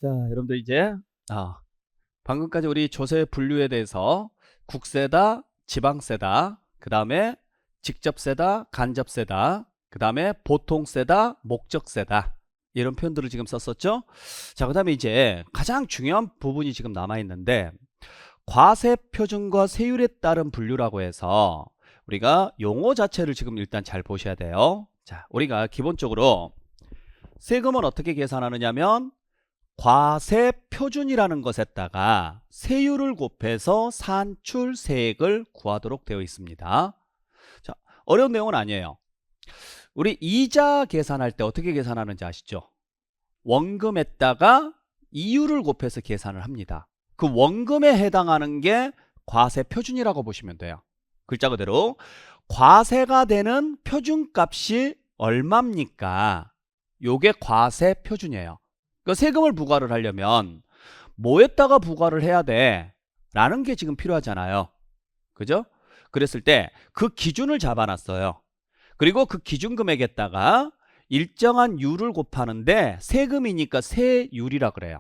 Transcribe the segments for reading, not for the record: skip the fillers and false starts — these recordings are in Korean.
자, 여러분들 이제 방금까지 우리 조세 분류에 대해서 국세다, 지방세다, 그 다음에 직접세다, 간접세다, 그 다음에 보통세다, 목적세다 이런 표현들을 지금 썼었죠. 자, 그 다음에 이제 가장 중요한 부분이 지금 남아있는데 과세표준과 세율에 따른 분류라고 해서 우리가 용어 자체를 지금 일단 잘 보셔야 돼요. 자, 우리가 기본적으로 세금은 어떻게 계산하느냐면 과세 표준이라는 것에다가 세율을 곱해서 산출세액을 구하도록 되어 있습니다. 자, 어려운 내용은 아니에요. 우리 이자 계산할 때 어떻게 계산하는지 아시죠? 원금에다가 이율을 곱해서 계산을 합니다. 그 원금에 해당하는 게 과세 표준이라고 보시면 돼요. 글자 그대로 과세가 되는 표준값이 얼마입니까? 요게 과세 표준이에요. 그 세금을 부과를 하려면 뭐에다가 부과를 해야 돼? 라는 게 지금 필요하잖아요. 그죠? 그랬을 때 그 기준을 잡아놨어요. 그리고 그 기준금액에다가 일정한 율을 곱하는데 세금이니까 세율이라 그래요.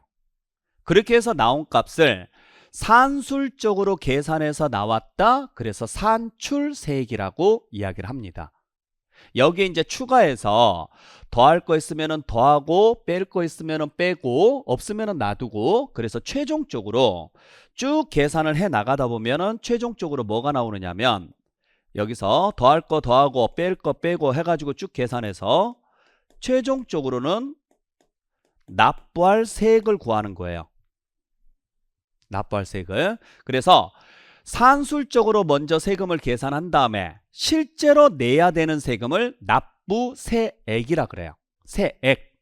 그렇게 해서 나온 값을 산술적으로 계산해서 나왔다. 그래서 산출세액이라고 이야기를 합니다. 여기에 이제 추가해서 더할 거 있으면은 더하고 뺄 거 있으면은 빼고 없으면은 놔두고 그래서 최종적으로 쭉 계산을 해 나가다 보면은 최종적으로 뭐가 나오느냐면 여기서 더할 거 더하고 뺄 거 빼고 해가지고 쭉 계산해서 최종적으로는 납부할 세액을 구하는 거예요. 납부할 세액을. 그래서 산술적으로 먼저 세금을 계산한 다음에 실제로 내야 되는 세금을 납부세액이라 그래요. 세액.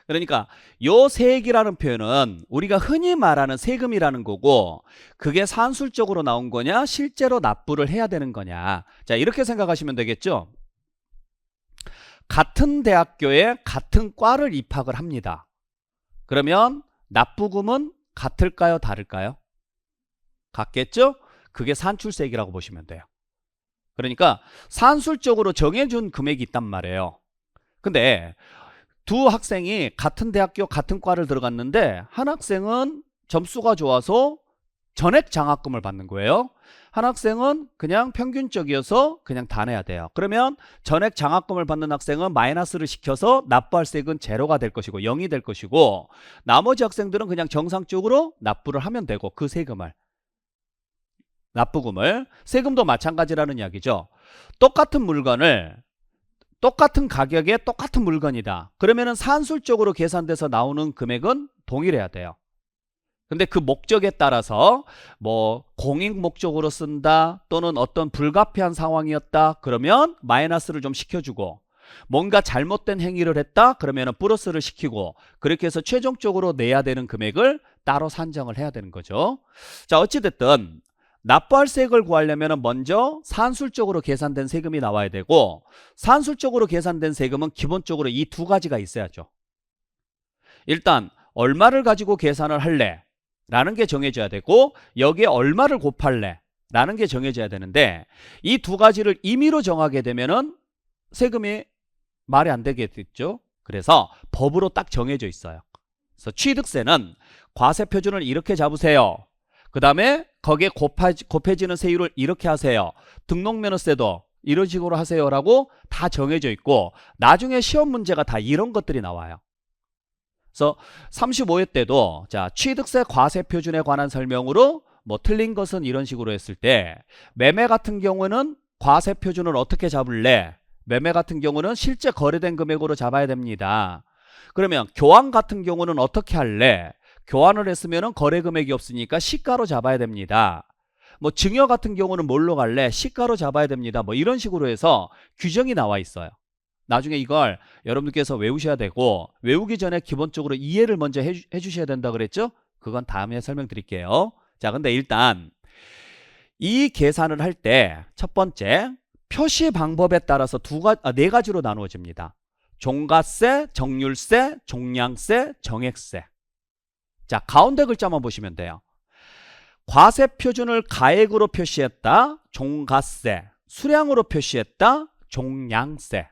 그러니까 요 세액이라는 표현은 우리가 흔히 말하는 세금이라는 거고 그게 산술적으로 나온 거냐 실제로 납부를 해야 되는 거냐. 자, 이렇게 생각하시면 되겠죠. 같은 대학교에 같은 과를 입학을 합니다. 그러면 납부금은 같을까요 다를까요? 같겠죠? 그게 산출세액이라고 보시면 돼요. 그러니까 산술적으로 정해준 금액이 있단 말이에요. 근데 두 학생이 같은 대학교 같은 과를 들어갔는데 한 학생은 점수가 좋아서 전액 장학금을 받는 거예요. 한 학생은 그냥 평균적이어서 그냥 다 내야 돼요. 그러면 전액 장학금을 받는 학생은 마이너스를 시켜서 납부할 세액은 제로가 될 것이고 0이 될 것이고 나머지 학생들은 그냥 정상적으로 납부를 하면 되고 그 세금을 납부금을 세금도 마찬가지라는 이야기죠. 똑같은 물건을 똑같은 가격에 똑같은 물건이다. 그러면은 산술적으로 계산돼서 나오는 금액은 동일해야 돼요. 근데 그 목적에 따라서 뭐 공익 목적으로 쓴다 또는 어떤 불가피한 상황이었다 그러면 마이너스를 좀 시켜주고 뭔가 잘못된 행위를 했다 그러면 플러스를 시키고 그렇게 해서 최종적으로 내야 되는 금액을 따로 산정을 해야 되는 거죠. 자, 어찌됐든 납부할 세액을 구하려면 먼저 산술적으로 계산된 세금이 나와야 되고 산술적으로 계산된 세금은 기본적으로 이 두 가지가 있어야죠. 일단 얼마를 가지고 계산을 할래? 라는 게 정해져야 되고 여기에 얼마를 곱할래? 라는 게 정해져야 되는데 이 두 가지를 임의로 정하게 되면은 세금이 말이 안 되겠죠. 그래서 법으로 딱 정해져 있어요. 그래서 취득세는 과세 표준을 이렇게 잡으세요. 그 다음에 거기에 곱해지는 세율을 이렇게 하세요. 등록면허세도 이런 식으로 하세요라고 다 정해져 있고 나중에 시험 문제가 다 이런 것들이 나와요. 그래서 35회 때도 자 취득세 과세 표준에 관한 설명으로 뭐 틀린 것은 이런 식으로 했을 때 매매 같은 경우는 과세 표준을 어떻게 잡을래? 매매 같은 경우는 실제 거래된 금액으로 잡아야 됩니다. 그러면 교환 같은 경우는 어떻게 할래? 교환을 했으면 거래 금액이 없으니까 시가로 잡아야 됩니다. 뭐 증여 같은 경우는 뭘로 갈래? 시가로 잡아야 됩니다. 뭐 이런 식으로 해서 규정이 나와 있어요. 나중에 이걸 여러분들께서 외우셔야 되고 외우기 전에 기본적으로 이해를 먼저 해주셔야 된다 그랬죠? 그건 다음에 설명드릴게요. 자, 근데 일단 이 계산을 할 때 첫 번째 표시 방법에 따라서 네 가지로 나누어집니다. 종가세, 정률세, 종량세, 정액세. 자, 가운데 글자만 보시면 돼요. 과세 표준을 가액으로 표시했다. 종가세. 수량으로 표시했다. 종량세.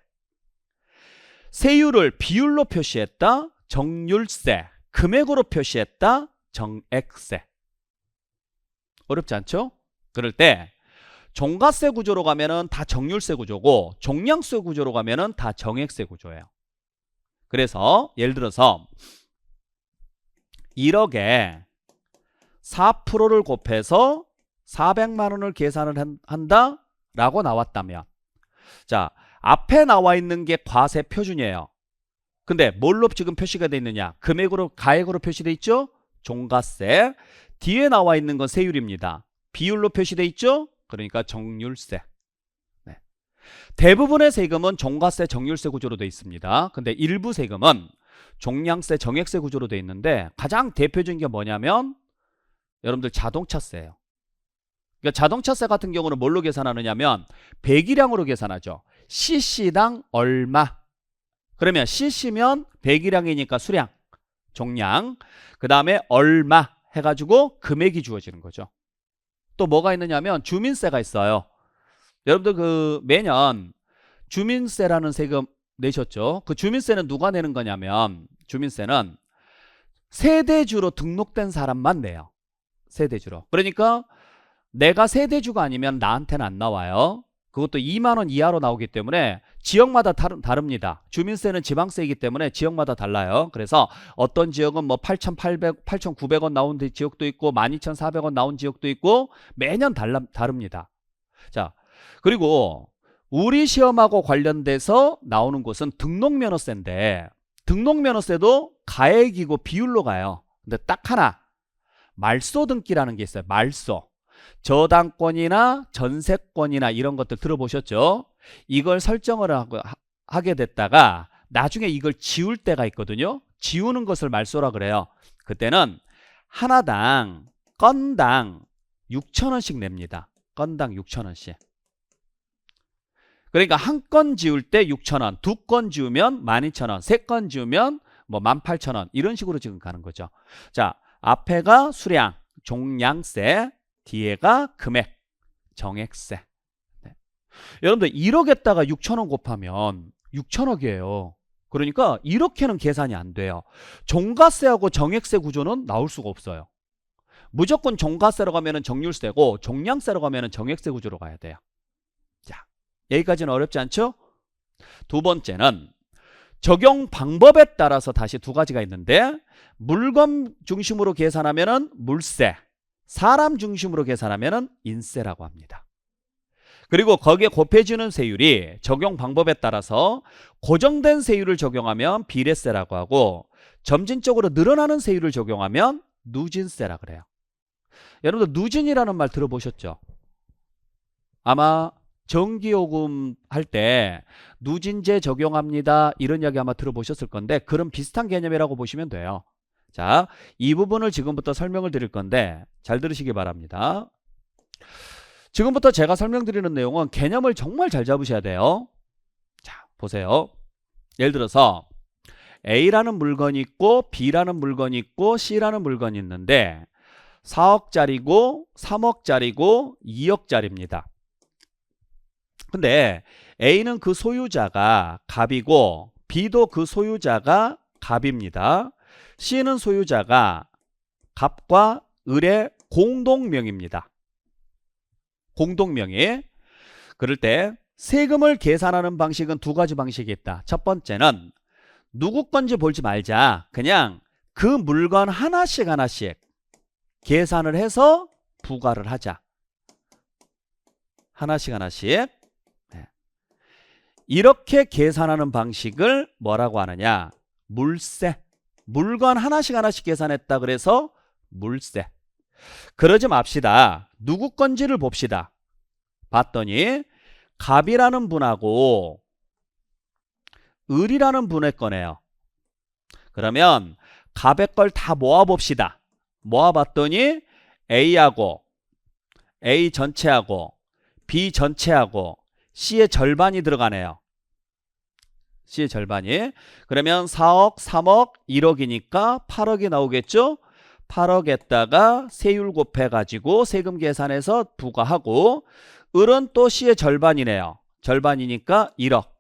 세율을 비율로 표시했다. 정률세. 금액으로 표시했다. 정액세. 어렵지 않죠? 그럴 때 종가세 구조로 가면은 다 정률세 구조고 종량세 구조로 가면은 다 정액세 구조예요. 그래서 예를 들어서 1억에 4%를 곱해서 400만 원을 계산을 한다 라고 나왔다면, 자, 앞에 나와 있는 게 과세 표준이에요. 근데 뭘로 지금 표시가 되어 있느냐? 금액으로, 가액으로 표시되어 있죠? 종가세. 뒤에 나와 있는 건 세율입니다. 비율로 표시되어 있죠? 그러니까 정률세. 네. 대부분의 세금은 종가세, 정률세 구조로 되어 있습니다. 근데 일부 세금은 종량세, 정액세 구조로 되어 있는데, 가장 대표적인 게 뭐냐면 여러분들 자동차세예요. 그러니까 자동차세 같은 경우는 뭘로 계산하느냐면 배기량으로 계산하죠. cc당 얼마. 그러면 cc면 배기량이니까 수량, 종량, 그 다음에 얼마 해가지고 금액이 주어지는 거죠. 또 뭐가 있느냐면 주민세가 있어요. 여러분들 그 매년 주민세라는 세금 내셨죠? 그 주민세는 누가 내는 거냐면, 주민세는 세대주로 등록된 사람만 내요. 세대주로. 그러니까 내가 세대주가 아니면 나한테는 안 나와요. 그것도 2만 원 이하로 나오기 때문에 지역마다 다릅니다. 주민세는 지방세이기 때문에 지역마다 달라요. 그래서 어떤 지역은 뭐 8,800, 8,900원 나온 지역도 있고 12,400원 나온 지역도 있고 매년 다릅니다. 자, 그리고 우리 시험하고 관련돼서 나오는 곳은 등록면허세인데, 등록면허세도 가액이고 비율로 가요. 근데 딱 하나, 말소 등기라는 게 있어요. 말소. 저당권이나 전세권이나 이런 것들 들어보셨죠? 이걸 설정을 하게 됐다가 나중에 이걸 지울 때가 있거든요. 지우는 것을 말소라 그래요. 그때는 하나당 건당 6,000원씩 냅니다. 건당 6,000원씩. 그러니까 한 건 지울 때 6,000원, 두 건 지우면 12,000원, 세 건 지우면 뭐 18,000원, 이런 식으로 지금 가는 거죠. 자, 앞에가 수량, 종량세, 뒤에가 금액, 정액세. 네. 여러분들 1억에다가 6,000원 곱하면 6,000억이에요. 그러니까 이렇게는 계산이 안 돼요. 종가세하고 정액세 구조는 나올 수가 없어요. 무조건 종가세로 가면은 정률세고 종량세로 가면은 정액세 구조로 가야 돼요. 자, 여기까지는 어렵지 않죠? 두 번째는 적용 방법에 따라서 다시 두 가지가 있는데, 물건 중심으로 계산하면은 물세, 사람 중심으로 계산하면은 인세라고 합니다. 그리고 거기에 곱해지는 세율이 적용 방법에 따라서 고정된 세율을 적용하면 비례세라고 하고, 점진적으로 늘어나는 세율을 적용하면 누진세라 그래요. 여러분들 누진이라는 말 들어보셨죠? 아마 전기요금 할 때 누진제 적용합니다 이런 이야기 아마 들어보셨을 건데, 그런 비슷한 개념이라고 보시면 돼요. 자, 이 부분을 지금부터 설명을 드릴 건데 잘 들으시기 바랍니다. 지금부터 제가 설명드리는 내용은 개념을 정말 잘 잡으셔야 돼요. 자, 보세요. 예를 들어서 A라는 물건이 있고 B라는 물건이 있고 C라는 물건이 있는데 4억짜리고 3억짜리고 2억짜리입니다. 근데 A는 그 소유자가 갑이고 B도 그 소유자가 갑입니다. C는 소유자가 갑과 을의 공동명입니다. 공동명의. 그럴 때 세금을 계산하는 방식은 두 가지 방식이 있다. 첫 번째는 누구 건지 보지 말자. 그냥 그 물건 하나씩 계산을 해서 부과를 하자. 하나씩 네. 이렇게 계산하는 방식을 뭐라고 하느냐? 물세. 물건 하나씩 계산했다 그래서 물세. 그러지 맙시다. 누구 건지를 봅시다. 봤더니 갑이라는 분하고 을이라는 분의 거네요. 그러면 갑의 걸 다 모아봅시다. 모아봤더니 A하고 A 전체하고 B 전체하고 C의 절반이 들어가네요. C의 절반이. 그러면 4억, 3억, 1억이니까 8억이 나오겠죠? 8억에다가 세율 곱해가지고 세금 계산해서 부과하고, 을은 또 C의 절반이네요. 절반이니까 1억.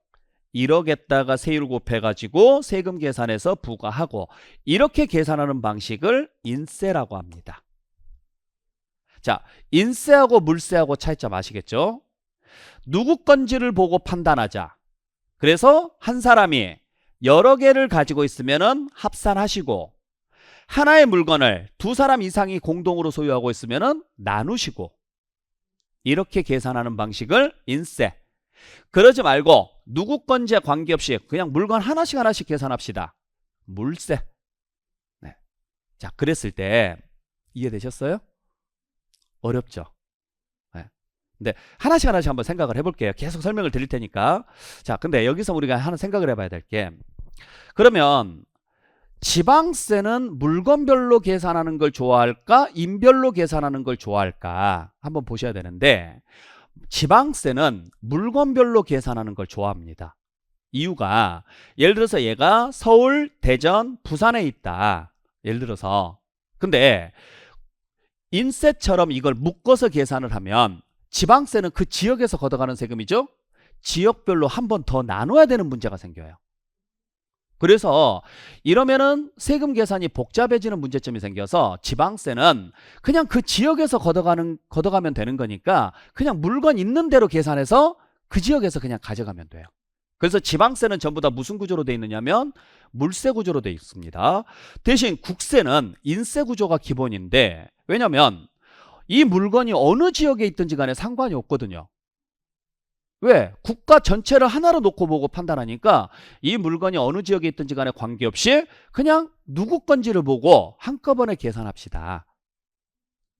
1억에다가 세율 곱해가지고 세금 계산해서 부과하고 이렇게 계산하는 방식을 인세라고 합니다. 자, 인세하고 물세하고 차이점 아시겠죠? 누구 건지를 보고 판단하자. 그래서 한 사람이 여러 개를 가지고 있으면은 합산하시고 하나의 물건을 두 사람 이상이 공동으로 소유하고 있으면은 나누시고 이렇게 계산하는 방식을 인세. 그러지 말고 누구 건지에 관계없이 그냥 물건 하나씩 하나씩 계산합시다. 물세. 네. 자, 그랬을 때 이해되셨어요? 어렵죠? 네. 근데 하나씩 하나씩 한번 생각을 해볼게요. 계속 설명을 드릴 테니까. 자, 근데 여기서 우리가 하나 생각을 해봐야 될 게, 그러면 지방세는 물건별로 계산하는 걸 좋아할까? 인별로 계산하는 걸 좋아할까? 한번 보셔야 되는데, 지방세는 물건별로 계산하는 걸 좋아합니다. 이유가 예를 들어서 얘가 서울, 대전, 부산에 있다. 예를 들어서. 근데 인세처럼 이걸 묶어서 계산을 하면 지방세는 그 지역에서 걷어가는 세금이죠. 지역별로 한 번 더 나눠야 되는 문제가 생겨요. 그래서 이러면은 세금 계산이 복잡해지는 문제점이 생겨서 지방세는 그냥 그 지역에서 걷어가면 되는 거니까 그냥 물건 있는 대로 계산해서 그 지역에서 그냥 가져가면 돼요. 그래서 지방세는 전부 다 무슨 구조로 되어 있느냐면 물세 구조로 되어 있습니다. 대신 국세는 인세 구조가 기본인데, 왜냐면 이 물건이 어느 지역에 있든지 간에 상관이 없거든요. 왜? 국가 전체를 하나로 놓고 보고 판단하니까 이 물건이 어느 지역에 있든지 간에 관계없이 그냥 누구 건지를 보고 한꺼번에 계산합시다.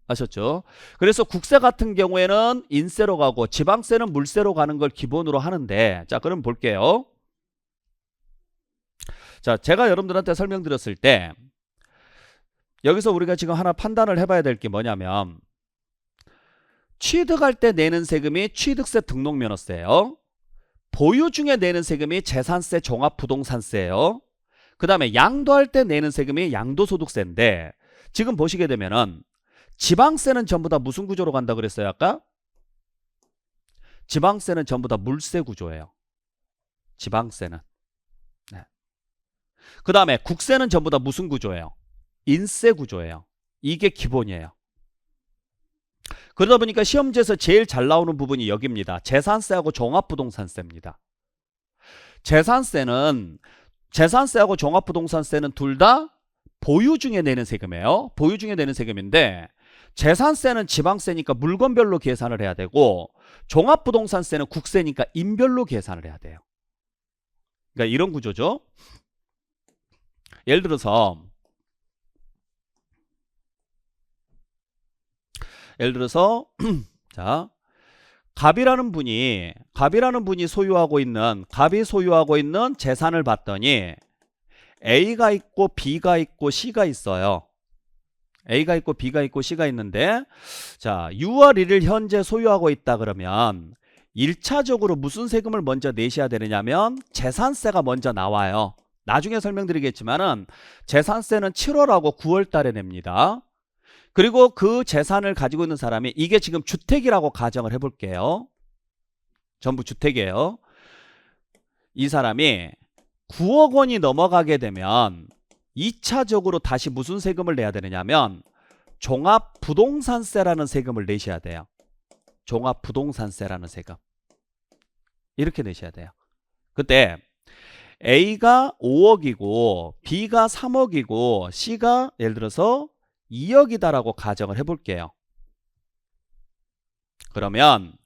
아셨죠? 그래서 국세 같은 경우에는 인세로 가고 지방세는 물세로 가는 걸 기본으로 하는데, 자, 그럼 볼게요. 자, 제가 여러분들한테 설명드렸을 때 여기서 우리가 지금 하나 판단을 해봐야 될 게 뭐냐면, 취득할 때 내는 세금이 취득세 등록면허세예요. 보유 중에 내는 세금이 재산세 종합부동산세예요. 그 다음에 양도할 때 내는 세금이 양도소득세인데, 지금 보시게 되면은 지방세는 전부 다 무슨 구조로 간다 그랬어요 아까? 지방세는 전부 다 물세 구조예요. 지방세는. 네. 그 다음에 국세는 전부 다 무슨 구조예요? 인세 구조예요. 이게 기본이에요. 그러다 보니까 시험지에서 제일 잘 나오는 부분이 여기입니다. 재산세하고 종합부동산세입니다. 재산세하고 종합부동산세는 둘 다 보유 중에 내는 세금이에요. 보유 중에 내는 세금인데, 재산세는 지방세니까 물건별로 계산을 해야 되고, 종합부동산세는 국세니까 인별로 계산을 해야 돼요. 그러니까 이런 구조죠. 예를 들어서 자, 갑이라는 분이 소유하고 있는 재산을 봤더니 A가 있고 B가 있고 C가 있어요. A가 있고 B가 있고 C가 있는데, 자, U와 L를 현재 소유하고 있다 그러면 1차적으로 무슨 세금을 먼저 내셔야 되느냐면 재산세가 먼저 나와요. 나중에 설명드리겠지만은 재산세는 7월하고 9월 달에 냅니다. 그리고 그 재산을 가지고 있는 사람이, 이게 지금 주택이라고 가정을 해볼게요. 전부 주택이에요. 이 사람이 9억 원이 넘어가게 되면 2차적으로 다시 무슨 세금을 내야 되느냐면 종합부동산세라는 세금을 내셔야 돼요. 종합부동산세라는 세금. 이렇게 내셔야 돼요. 그때 A가 5억이고 B가 3억이고 C가 예를 들어서 2억이다라고 가정을 해볼게요. 그러면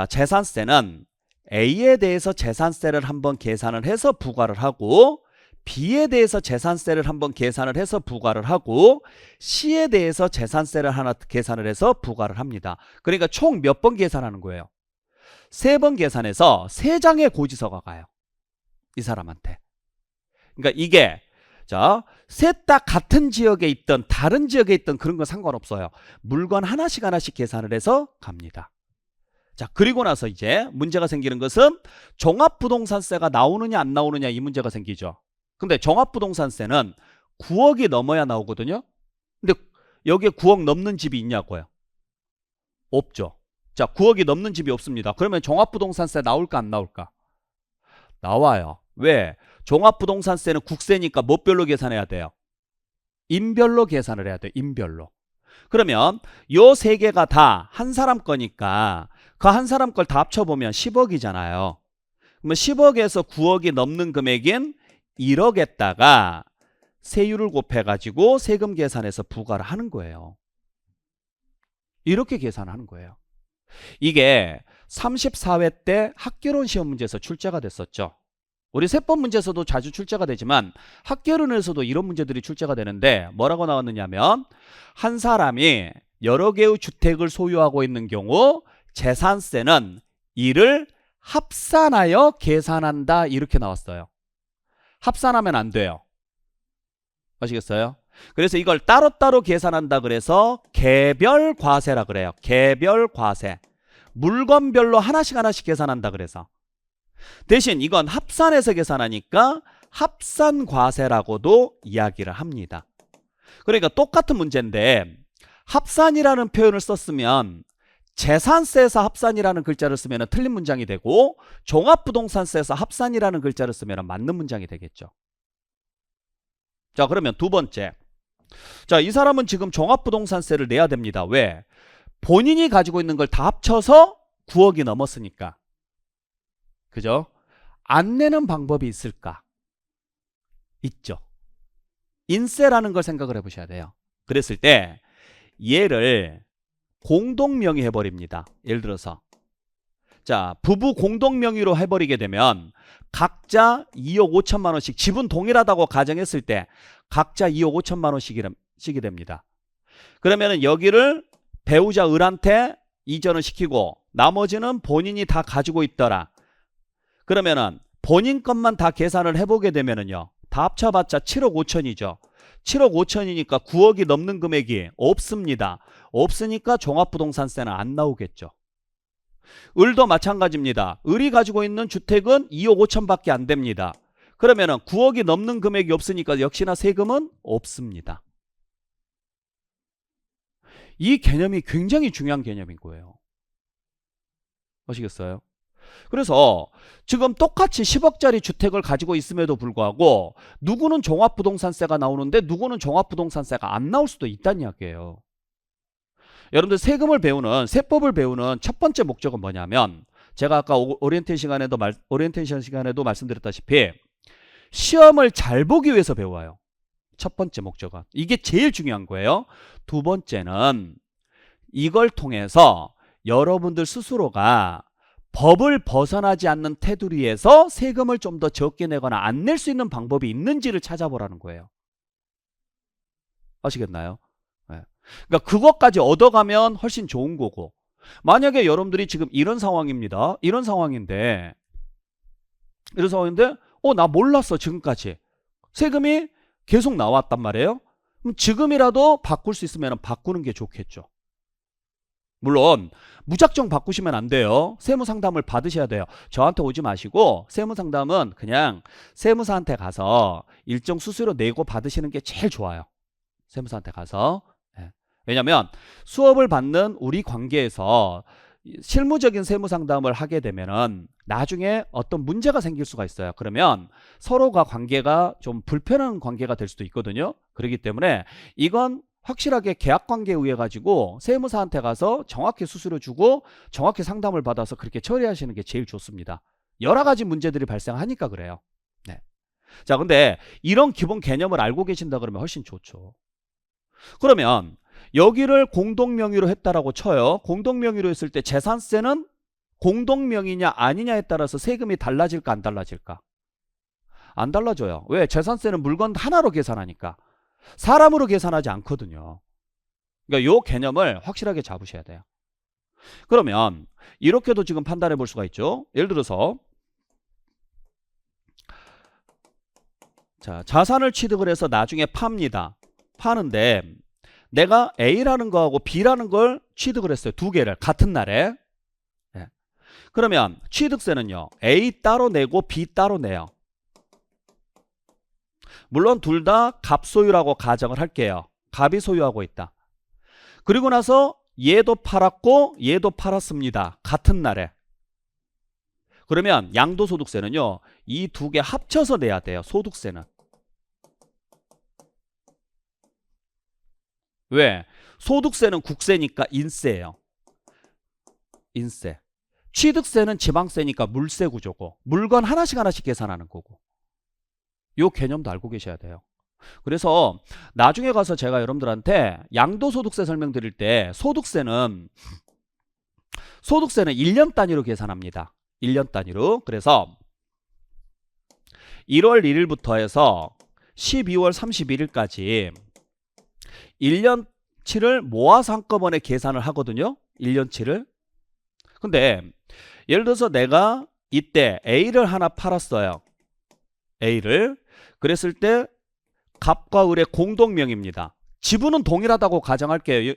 재산세는 A에 대해서 재산세를 한번 계산을 해서 부과를 하고, B에 대해서 재산세를 한번 계산을 해서 부과를 하고, C에 대해서 재산세를 하나 계산을 해서 부과를 합니다. 그러니까 총 몇 번 계산하는 거예요? 3번 계산해서 3장의 고지서가 가요. 이 사람한테. 그러니까 이게 셋 다 같은 지역에 있든 다른 지역에 있든 그런 건 상관없어요. 물건 하나씩 계산을 해서 갑니다. 자, 그리고 나서 이제 문제가 생기는 것은 종합부동산세가 나오느냐 안 나오느냐, 이 문제가 생기죠. 근데 종합부동산세는 9억이 넘어야 나오거든요. 근데 여기에 9억 넘는 집이 있냐고요? 없죠. 자, 9억이 넘는 집이 없습니다. 그러면 종합부동산세 나올까 안 나올까? 나와요. 왜? 종합부동산세는 국세니까 뭐별로 계산해야 돼요? 인별로 계산을 해야 돼요. 인별로. 그러면 요 세 개가 다 한 사람 거니까 그 한 사람 걸 다 합쳐보면 10억이잖아요. 그러면 10억에서 9억이 넘는 금액인 1억에다가 세율을 곱해가지고 세금 계산해서 부과를 하는 거예요. 이렇게 계산하는 거예요. 이게 34회 때 학개론 시험 문제에서 출제가 됐었죠. 우리 세법 문제에서도 자주 출제가 되지만 학개론에서도 이런 문제들이 출제가 되는데 뭐라고 나왔느냐면 한 사람이 여러 개의 주택을 소유하고 있는 경우 재산세는 이를 합산하여 계산한다 이렇게 나왔어요. 합산하면 안 돼요. 아시겠어요? 그래서 이걸 따로따로 계산한다 그래서 개별과세라 그래요. 개별과세. 물건별로 하나씩 하나씩 계산한다 그래서. 대신 이건 합산해서 계산하니까 합산과세라고도 이야기를 합니다. 그러니까 똑같은 문제인데 합산이라는 표현을 썼으면 재산세에서 합산이라는 글자를 쓰면 틀린 문장이 되고 종합부동산세에서 합산이라는 글자를 쓰면 맞는 문장이 되겠죠. 자, 그러면 두 번째. 자, 이 사람은 지금 종합부동산세를 내야 됩니다. 왜? 본인이 가지고 있는 걸 다 합쳐서 9억이 넘었으니까. 그죠? 안 내는 방법이 있을까? 있죠. 인세라는 걸 생각을 해보셔야 돼요. 그랬을 때 얘를 공동명의 해버립니다. 예를 들어서 자, 부부 공동명의로 해버리게 되면 각자 2억 5천만 원씩 지분 동일하다고 가정했을 때 각자 2억 5천만 원씩이 됩니다. 그러면 여기를 배우자 을한테 이전을 시키고 나머지는 본인이 다 가지고 있더라. 그러면은 본인 것만 다 계산을 해보게 되면은요. 다 합쳐봤자 7억 5천이죠. 7억 5천이니까 9억이 넘는 금액이 없습니다. 없으니까 종합부동산세는 안 나오겠죠. 을도 마찬가지입니다. 을이 가지고 있는 주택은 2억 5천밖에 안 됩니다. 그러면은 9억이 넘는 금액이 없으니까 역시나 세금은 없습니다. 이 개념이 굉장히 중요한 개념인 거예요. 아시겠어요? 그래서 지금 똑같이 10억짜리 주택을 가지고 있음에도 불구하고 누구는 종합부동산세가 나오는데 누구는 종합부동산세가 안 나올 수도 있다는 이야기예요. 여러분들 세법을 배우는 첫 번째 목적은 뭐냐면 제가 아까 오리엔테이션 시간에도 말씀드렸다시피 시험을 잘 보기 위해서 배워요. 첫 번째 목적은. 이게 제일 중요한 거예요. 두 번째는 이걸 통해서 여러분들 스스로가 법을 벗어나지 않는 테두리에서 세금을 좀 더 적게 내거나 안 낼 수 있는 방법이 있는지를 찾아보라는 거예요. 아시겠나요? 네. 그러니까 그것까지 얻어가면 훨씬 좋은 거고 만약에 여러분들이 지금 이런 상황입니다. 이런 상황인데 나 몰랐어 지금까지. 세금이 계속 나왔단 말이에요. 그럼 지금이라도 바꿀 수 있으면 바꾸는 게 좋겠죠. 물론 무작정 바꾸시면 안 돼요. 세무상담을 받으셔야 돼요. 저한테 오지 마시고 세무상담은 그냥 세무사한테 가서 일정 수수료 내고 받으시는 게 제일 좋아요. 세무사한테 가서. 왜냐하면 수업을 받는 우리 관계에서 실무적인 세무상담을 하게 되면은 나중에 어떤 문제가 생길 수가 있어요. 그러면 서로가 관계가 좀 불편한 관계가 될 수도 있거든요. 그렇기 때문에 이건 확실하게 계약관계에 의해 가지고 세무사한테 가서 정확히 수수료 주고 정확히 상담을 받아서 그렇게 처리하시는 게 제일 좋습니다. 여러 가지 문제들이 발생하니까 그래요. 네. 자, 근데 이런 기본 개념을 알고 계신다 그러면 훨씬 좋죠. 그러면 여기를 공동명의로 했다라고 쳐요. 공동명의로 했을 때 재산세는 공동명의냐 아니냐에 따라서 세금이 달라질까 안 달라질까? 안 달라져요. 왜? 재산세는 물건 하나로 계산하니까. 사람으로 계산하지 않거든요. 그러니까 이 개념을 확실하게 잡으셔야 돼요. 그러면 이렇게도 지금 판단해 볼 수가 있죠. 예를 들어서 자, 자산을 취득을 해서 나중에 팝니다. 파는데 내가 A라는 거하고 B라는 걸 취득을 했어요. 두 개를 같은 날에. 네. 그러면 취득세는요. A 따로 내고 B 따로 내요. 물론 둘 다 갑소유라고 가정을 할게요. 갑이 소유하고 있다. 그리고 나서 얘도 팔았고 얘도 팔았습니다. 같은 날에. 그러면 양도소득세는요, 이 두 개 합쳐서 내야 돼요. 소득세는. 왜? 소득세는 국세니까 인세예요. 인세. 취득세는 지방세니까 물세 구조고, 물건 하나씩 하나씩 계산하는 거고. 요 개념도 알고 계셔야 돼요. 그래서 나중에 가서 제가 여러분들한테 양도소득세 설명드릴 때 소득세는 1년 단위로 계산합니다. 1년 단위로. 그래서 1월 1일부터 해서 12월 31일까지 1년치를 모아서 한꺼번에 계산을 하거든요. 1년치를. 근데 예를 들어서 내가 이때 A를 하나 팔았어요. A를. 그랬을 때 갑과 을의 공동명의입니다. 지분은 동일하다고 가정할게요.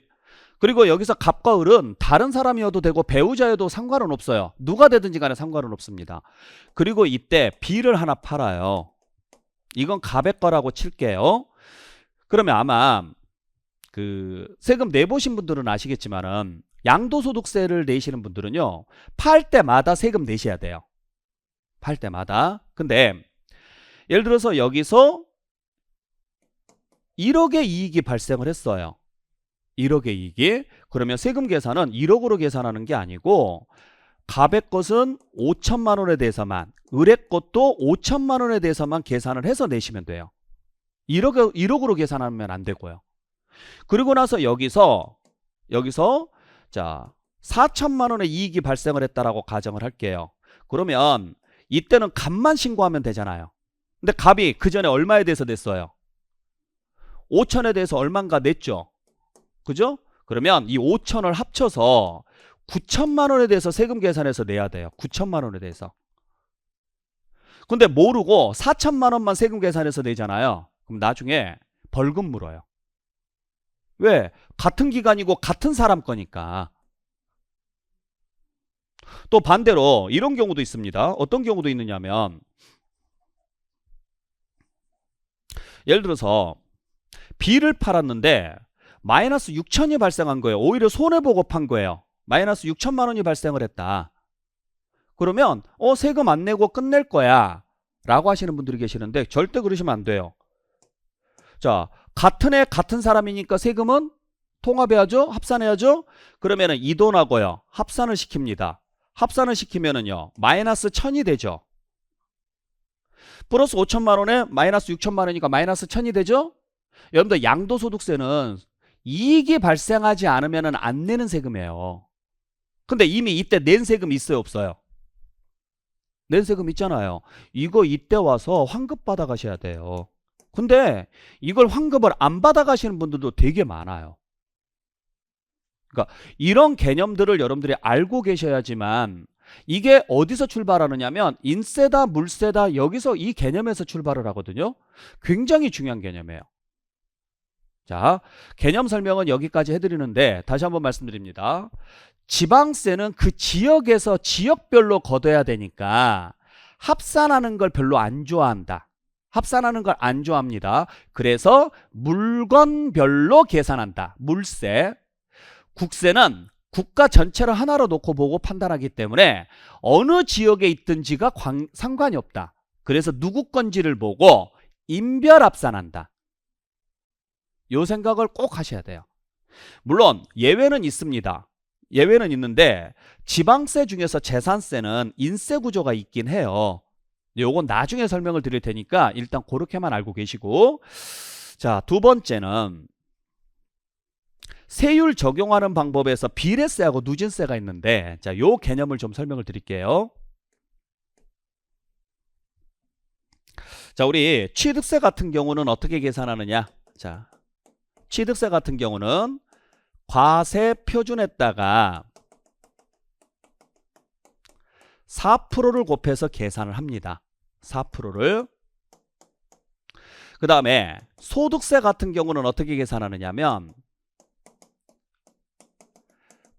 그리고 여기서 갑과 을은 다른 사람이어도 되고 배우자여도 상관은 없어요. 누가 되든지 간에 상관은 없습니다. 그리고 이때 B를 하나 팔아요. 이건 갑의 거라고 칠게요. 그러면 아마 그 세금 내보신 분들은 아시겠지만은 양도소득세를 내시는 분들은요, 팔 때마다 세금 내셔야 돼요. 팔 때마다. 근데 예를 들어서 여기서 1억의 이익이 발생을 했어요. 1억의 이익이. 그러면 세금 계산은 1억으로 계산하는 게 아니고 갑의 것은 5천만 원에 대해서만, 을의 것도 5천만 원에 대해서만 계산을 해서 내시면 돼요. 1억으로 계산하면 안 되고요. 그리고 나서 여기서 자 4천만 원의 이익이 발생을 했다라고 가정을 할게요. 그러면 이때는 갑만 신고하면 되잖아요. 근데 갑이 그 전에 얼마에 대해서 냈어요? 5천에 대해서 얼마인가 냈죠. 그죠? 그러면 이 5천을 합쳐서 9천만 원에 대해서 세금 계산해서 내야 돼요. 9천만 원에 대해서. 근데 모르고 4천만 원만 세금 계산해서 내잖아요. 그럼 나중에 벌금 물어요. 왜? 같은 기간이고 같은 사람 거니까. 또 반대로 이런 경우도 있습니다. 어떤 경우도 있느냐면 예를 들어서 B를 팔았는데 마이너스 6천이 발생한 거예요. 오히려 손해보고 판 거예요. 마이너스 6천만 원이 발생을 했다. 그러면 세금 안 내고 끝낼 거야 라고 하시는 분들이 계시는데 절대 그러시면 안 돼요. 자, 같은 애 같은 사람이니까 세금은 통합해야죠. 합산해야죠. 그러면은 이 돈하고요 합산을 시킵니다. 합산을 시키면은요 마이너스 1000이 되죠. 플러스 5천만 원에 마이너스 6천만 원이니까 마이너스 1000이 되죠. 여러분들 양도소득세는 이익이 발생하지 않으면 안 내는 세금이에요. 근데 이미 이때 낸 세금 있어요 없어요? 낸 세금 있잖아요. 이거 이때 와서 환급 받아 가셔야 돼요. 근데 이걸 환급을 안 받아 가시는 분들도 되게 많아요. 그러니까 이런 개념들을 여러분들이 알고 계셔야지만 이게 어디서 출발하느냐면 인세다 물세다 여기서 이 개념에서 출발을 하거든요. 굉장히 중요한 개념이에요. 자, 개념 설명은 여기까지 해드리는데 다시 한번 말씀드립니다. 지방세는 그 지역에서 지역별로 걷어야 되니까 합산하는 걸 별로 안 좋아한다. 합산하는 걸 안 좋아합니다. 그래서 물건별로 계산한다. 물세. 국세는 국가 전체를 하나로 놓고 보고 판단하기 때문에 어느 지역에 있든지가 상관이 없다. 그래서 누구 건지를 보고 인별합산한다. 요 생각을 꼭 하셔야 돼요. 물론 예외는 있습니다. 예외는 있는데 지방세 중에서 재산세는 인세 구조가 있긴 해요. 요건 나중에 설명을 드릴 테니까 일단 그렇게만 알고 계시고, 자, 두 번째는 세율 적용하는 방법에서 비례세하고 누진세가 있는데, 자, 요 개념을 좀 설명을 드릴게요. 자, 우리 취득세 같은 경우는 어떻게 계산하느냐? 자, 취득세 같은 경우는 과세 표준에다가 4%를 곱해서 계산을 합니다. 4%를. 그 다음에 소득세 같은 경우는 어떻게 계산하느냐면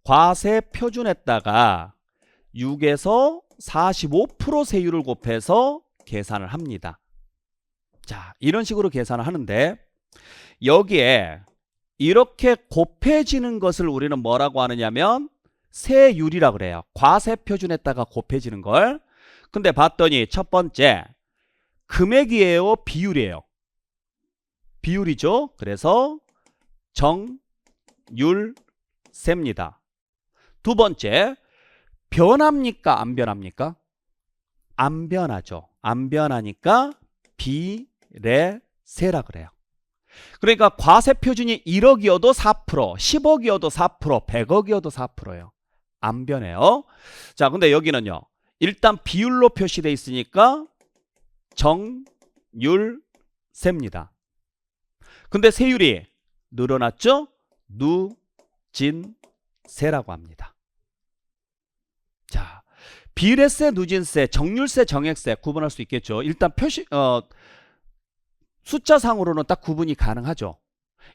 과세 표준에다가 6에서 45% 세율을 곱해서 계산을 합니다. 자, 이런 식으로 계산을 하는데 여기에 이렇게 곱해지는 것을 우리는 뭐라고 하느냐면 세율이라고 그래요. 과세 표준에다가 곱해지는 걸. 근데 봤더니 첫 번째 금액이에요, 비율이에요? 비율이죠. 그래서 정율세입니다. 두 번째, 변합니까? 안 변합니까? 안 변하죠. 안 변하니까 비례세라 그래요. 그러니까 과세 표준이 1억이어도 4%, 10억이어도 4%, 100억이어도 4%예요. 안 변해요. 자, 근데 여기는요. 일단 비율로 표시되어 있으니까 정율세입니다. 근데 세율이 늘어났죠? 누진세라고 합니다. 자, 비례세, 누진세, 정률세, 정액세 구분할 수 있겠죠. 일단 숫자상으로는 딱 구분이 가능하죠.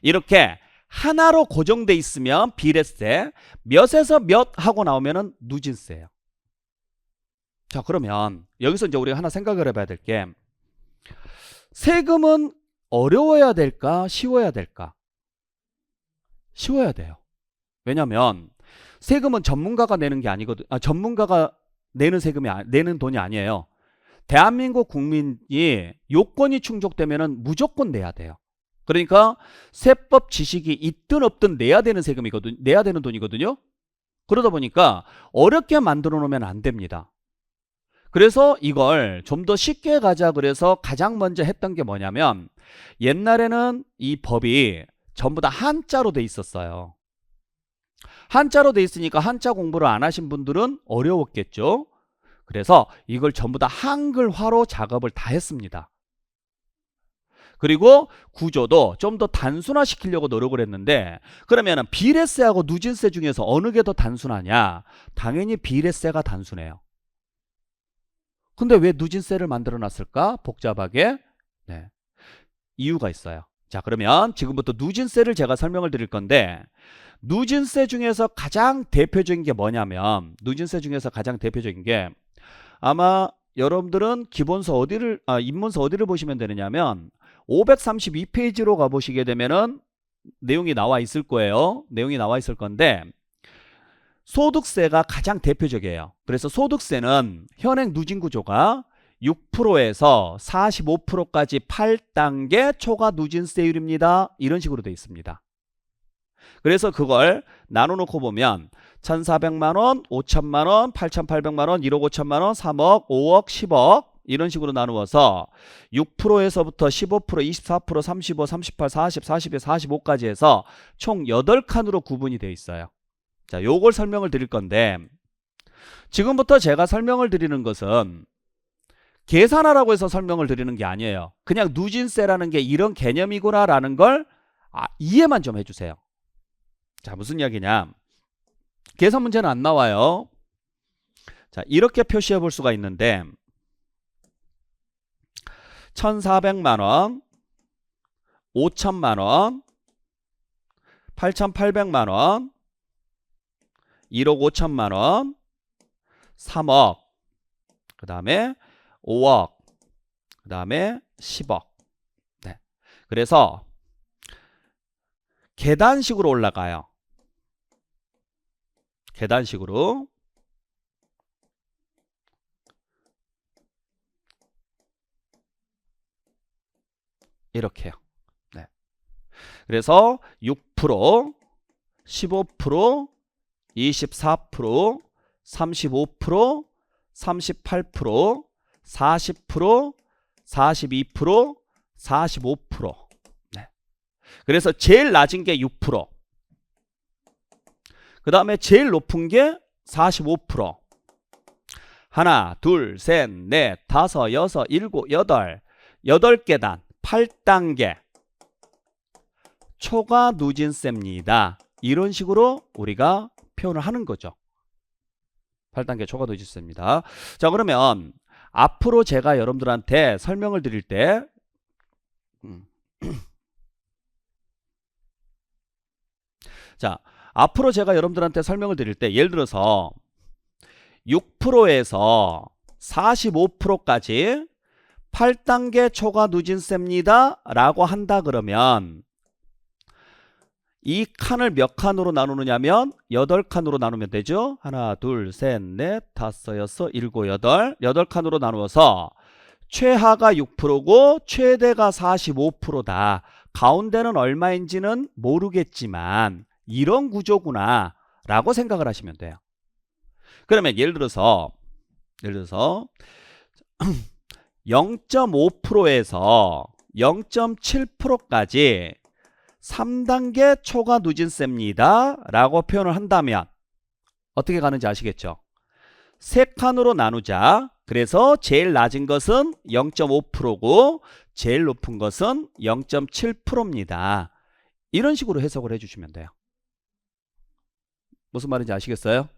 이렇게 하나로 고정돼 있으면 비례세, 몇에서 몇 하고 나오면은 누진세예요. 자, 그러면 여기서 이제 우리가 하나 생각을 해봐야 될 게, 세금은 어려워야 될까, 쉬워야 될까? 쉬워야 돼요. 왜냐면 세금은 전문가가 내는 게 아니거든. 전문가가 내는 세금이 내는 돈이 아니에요. 대한민국 국민이 요건이 충족되면은 무조건 내야 돼요. 그러니까 세법 지식이 있든 없든 내야 되는 세금이거든, 내야 되는 돈이거든요. 그러다 보니까 어렵게 만들어 놓으면 안 됩니다. 그래서 이걸 좀 더 쉽게 가자 그래서 가장 먼저 했던 게 뭐냐면, 옛날에는 이 법이 전부 다 한자로 돼 있었어요. 한자로 돼 있으니까 한자 공부를 안 하신 분들은 어려웠겠죠. 그래서 이걸 전부 다 한글화로 작업을 다 했습니다. 그리고 구조도 좀 더 단순화시키려고 노력을 했는데, 그러면 비례세하고 누진세 중에서 어느 게 더 단순하냐? 당연히 비례세가 단순해요. 근데 왜 누진세를 만들어 놨을까? 복잡하게. 네. 이유가 있어요. 자, 그러면 지금부터 누진세를 제가 설명을 드릴 건데, 누진세 중에서 가장 대표적인 게 뭐냐면, 누진세 중에서 가장 대표적인 게, 아마 여러분들은 기본서 입문서 어디를 보시면 되느냐면 532페이지로 가보시게 되면은 내용이 나와 있을 거예요. 내용이 나와 있을 건데, 소득세가 가장 대표적이에요. 그래서 소득세는 현행 누진 구조가 6%에서 45%까지 8단계 초과 누진세율입니다. 이런 식으로 되어 있습니다. 그래서 그걸 나눠놓고 보면 1,400만원, 5천만원, 8,800만원, 1억 5천만원, 3억, 5억, 10억 이런 식으로 나누어서 6%에서부터 15%, 24%, 35, 38, 40, 42, 45까지 해서 총 8칸으로 구분이 되어 있어요. 자, 요걸 설명을 드릴 건데, 지금부터 제가 설명을 드리는 것은 계산하라고 해서 설명을 드리는 게 아니에요. 그냥 누진세라는 게 이런 개념이구나 라는 걸 이해만 좀 해주세요. 자, 무슨 이야기냐? 계산 문제는 안 나와요. 자, 이렇게 표시해 볼 수가 있는데, 1,400만원, 5천만원, 8,800만원, 1억 5천만원, 3억, 그 다음에 5억, 그 다음에 10억. 네. 그래서 계단식으로 올라가요. 계단식으로. 이렇게요. 네. 그래서 6%, 15%, 24%, 35%, 38%, 40%, 42%, 45%. 네. 그래서 제일 낮은 게 6%. 그 다음에 제일 높은 게 45%. 하나, 둘, 셋, 넷, 다섯, 여섯, 일곱, 여덟. 8계단, 8단계. 초과 누진세입니다. 이런 식으로 우리가 표현을 하는 거죠. 8단계 초과 누진세입니다. 자, 그러면 앞으로 제가 여러분들한테 설명을 드릴 때 자, 앞으로 제가 여러분들한테 설명을 드릴 때 예를 들어서 6%에서 45%까지 8단계 초과 누진세입니다 라고 한다 그러면 이 칸을 몇 칸으로 나누느냐면 8칸으로 나누면 되죠. 하나, 둘, 셋, 넷, 다섯, 여섯, 일곱, 여덟. 8칸으로 나누어서 최하가 6%고 최대가 45%다. 가운데는 얼마인지는 모르겠지만 이런 구조구나 라고 생각을 하시면 돼요. 그러면 예를 들어서 0.5%에서 0.7%까지 3단계 초과 누진세입니다 라고 표현을 한다면 어떻게 가는지 아시겠죠? 3칸으로 나누자. 그래서 제일 낮은 것은 0.5%고 제일 높은 것은 0.7%입니다. 이런 식으로 해석을 해주시면 돼요. 무슨 말인지 아시겠어요?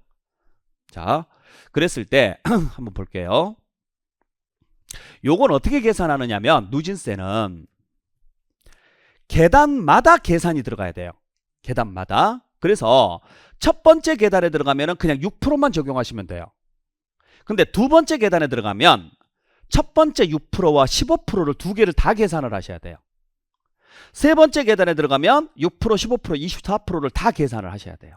자, 그랬을 때 한번 볼게요. 요건 어떻게 계산하느냐면 누진세는 계단마다 계산이 들어가야 돼요. 계단마다. 그래서 첫 번째 계단에 들어가면 그냥 6%만 적용하시면 돼요. 근데 두 번째 계단에 들어가면 첫 번째 6%와 15%를 두 개를 다 계산을 하셔야 돼요. 세 번째 계단에 들어가면 6%, 15%, 24%를 다 계산을 하셔야 돼요.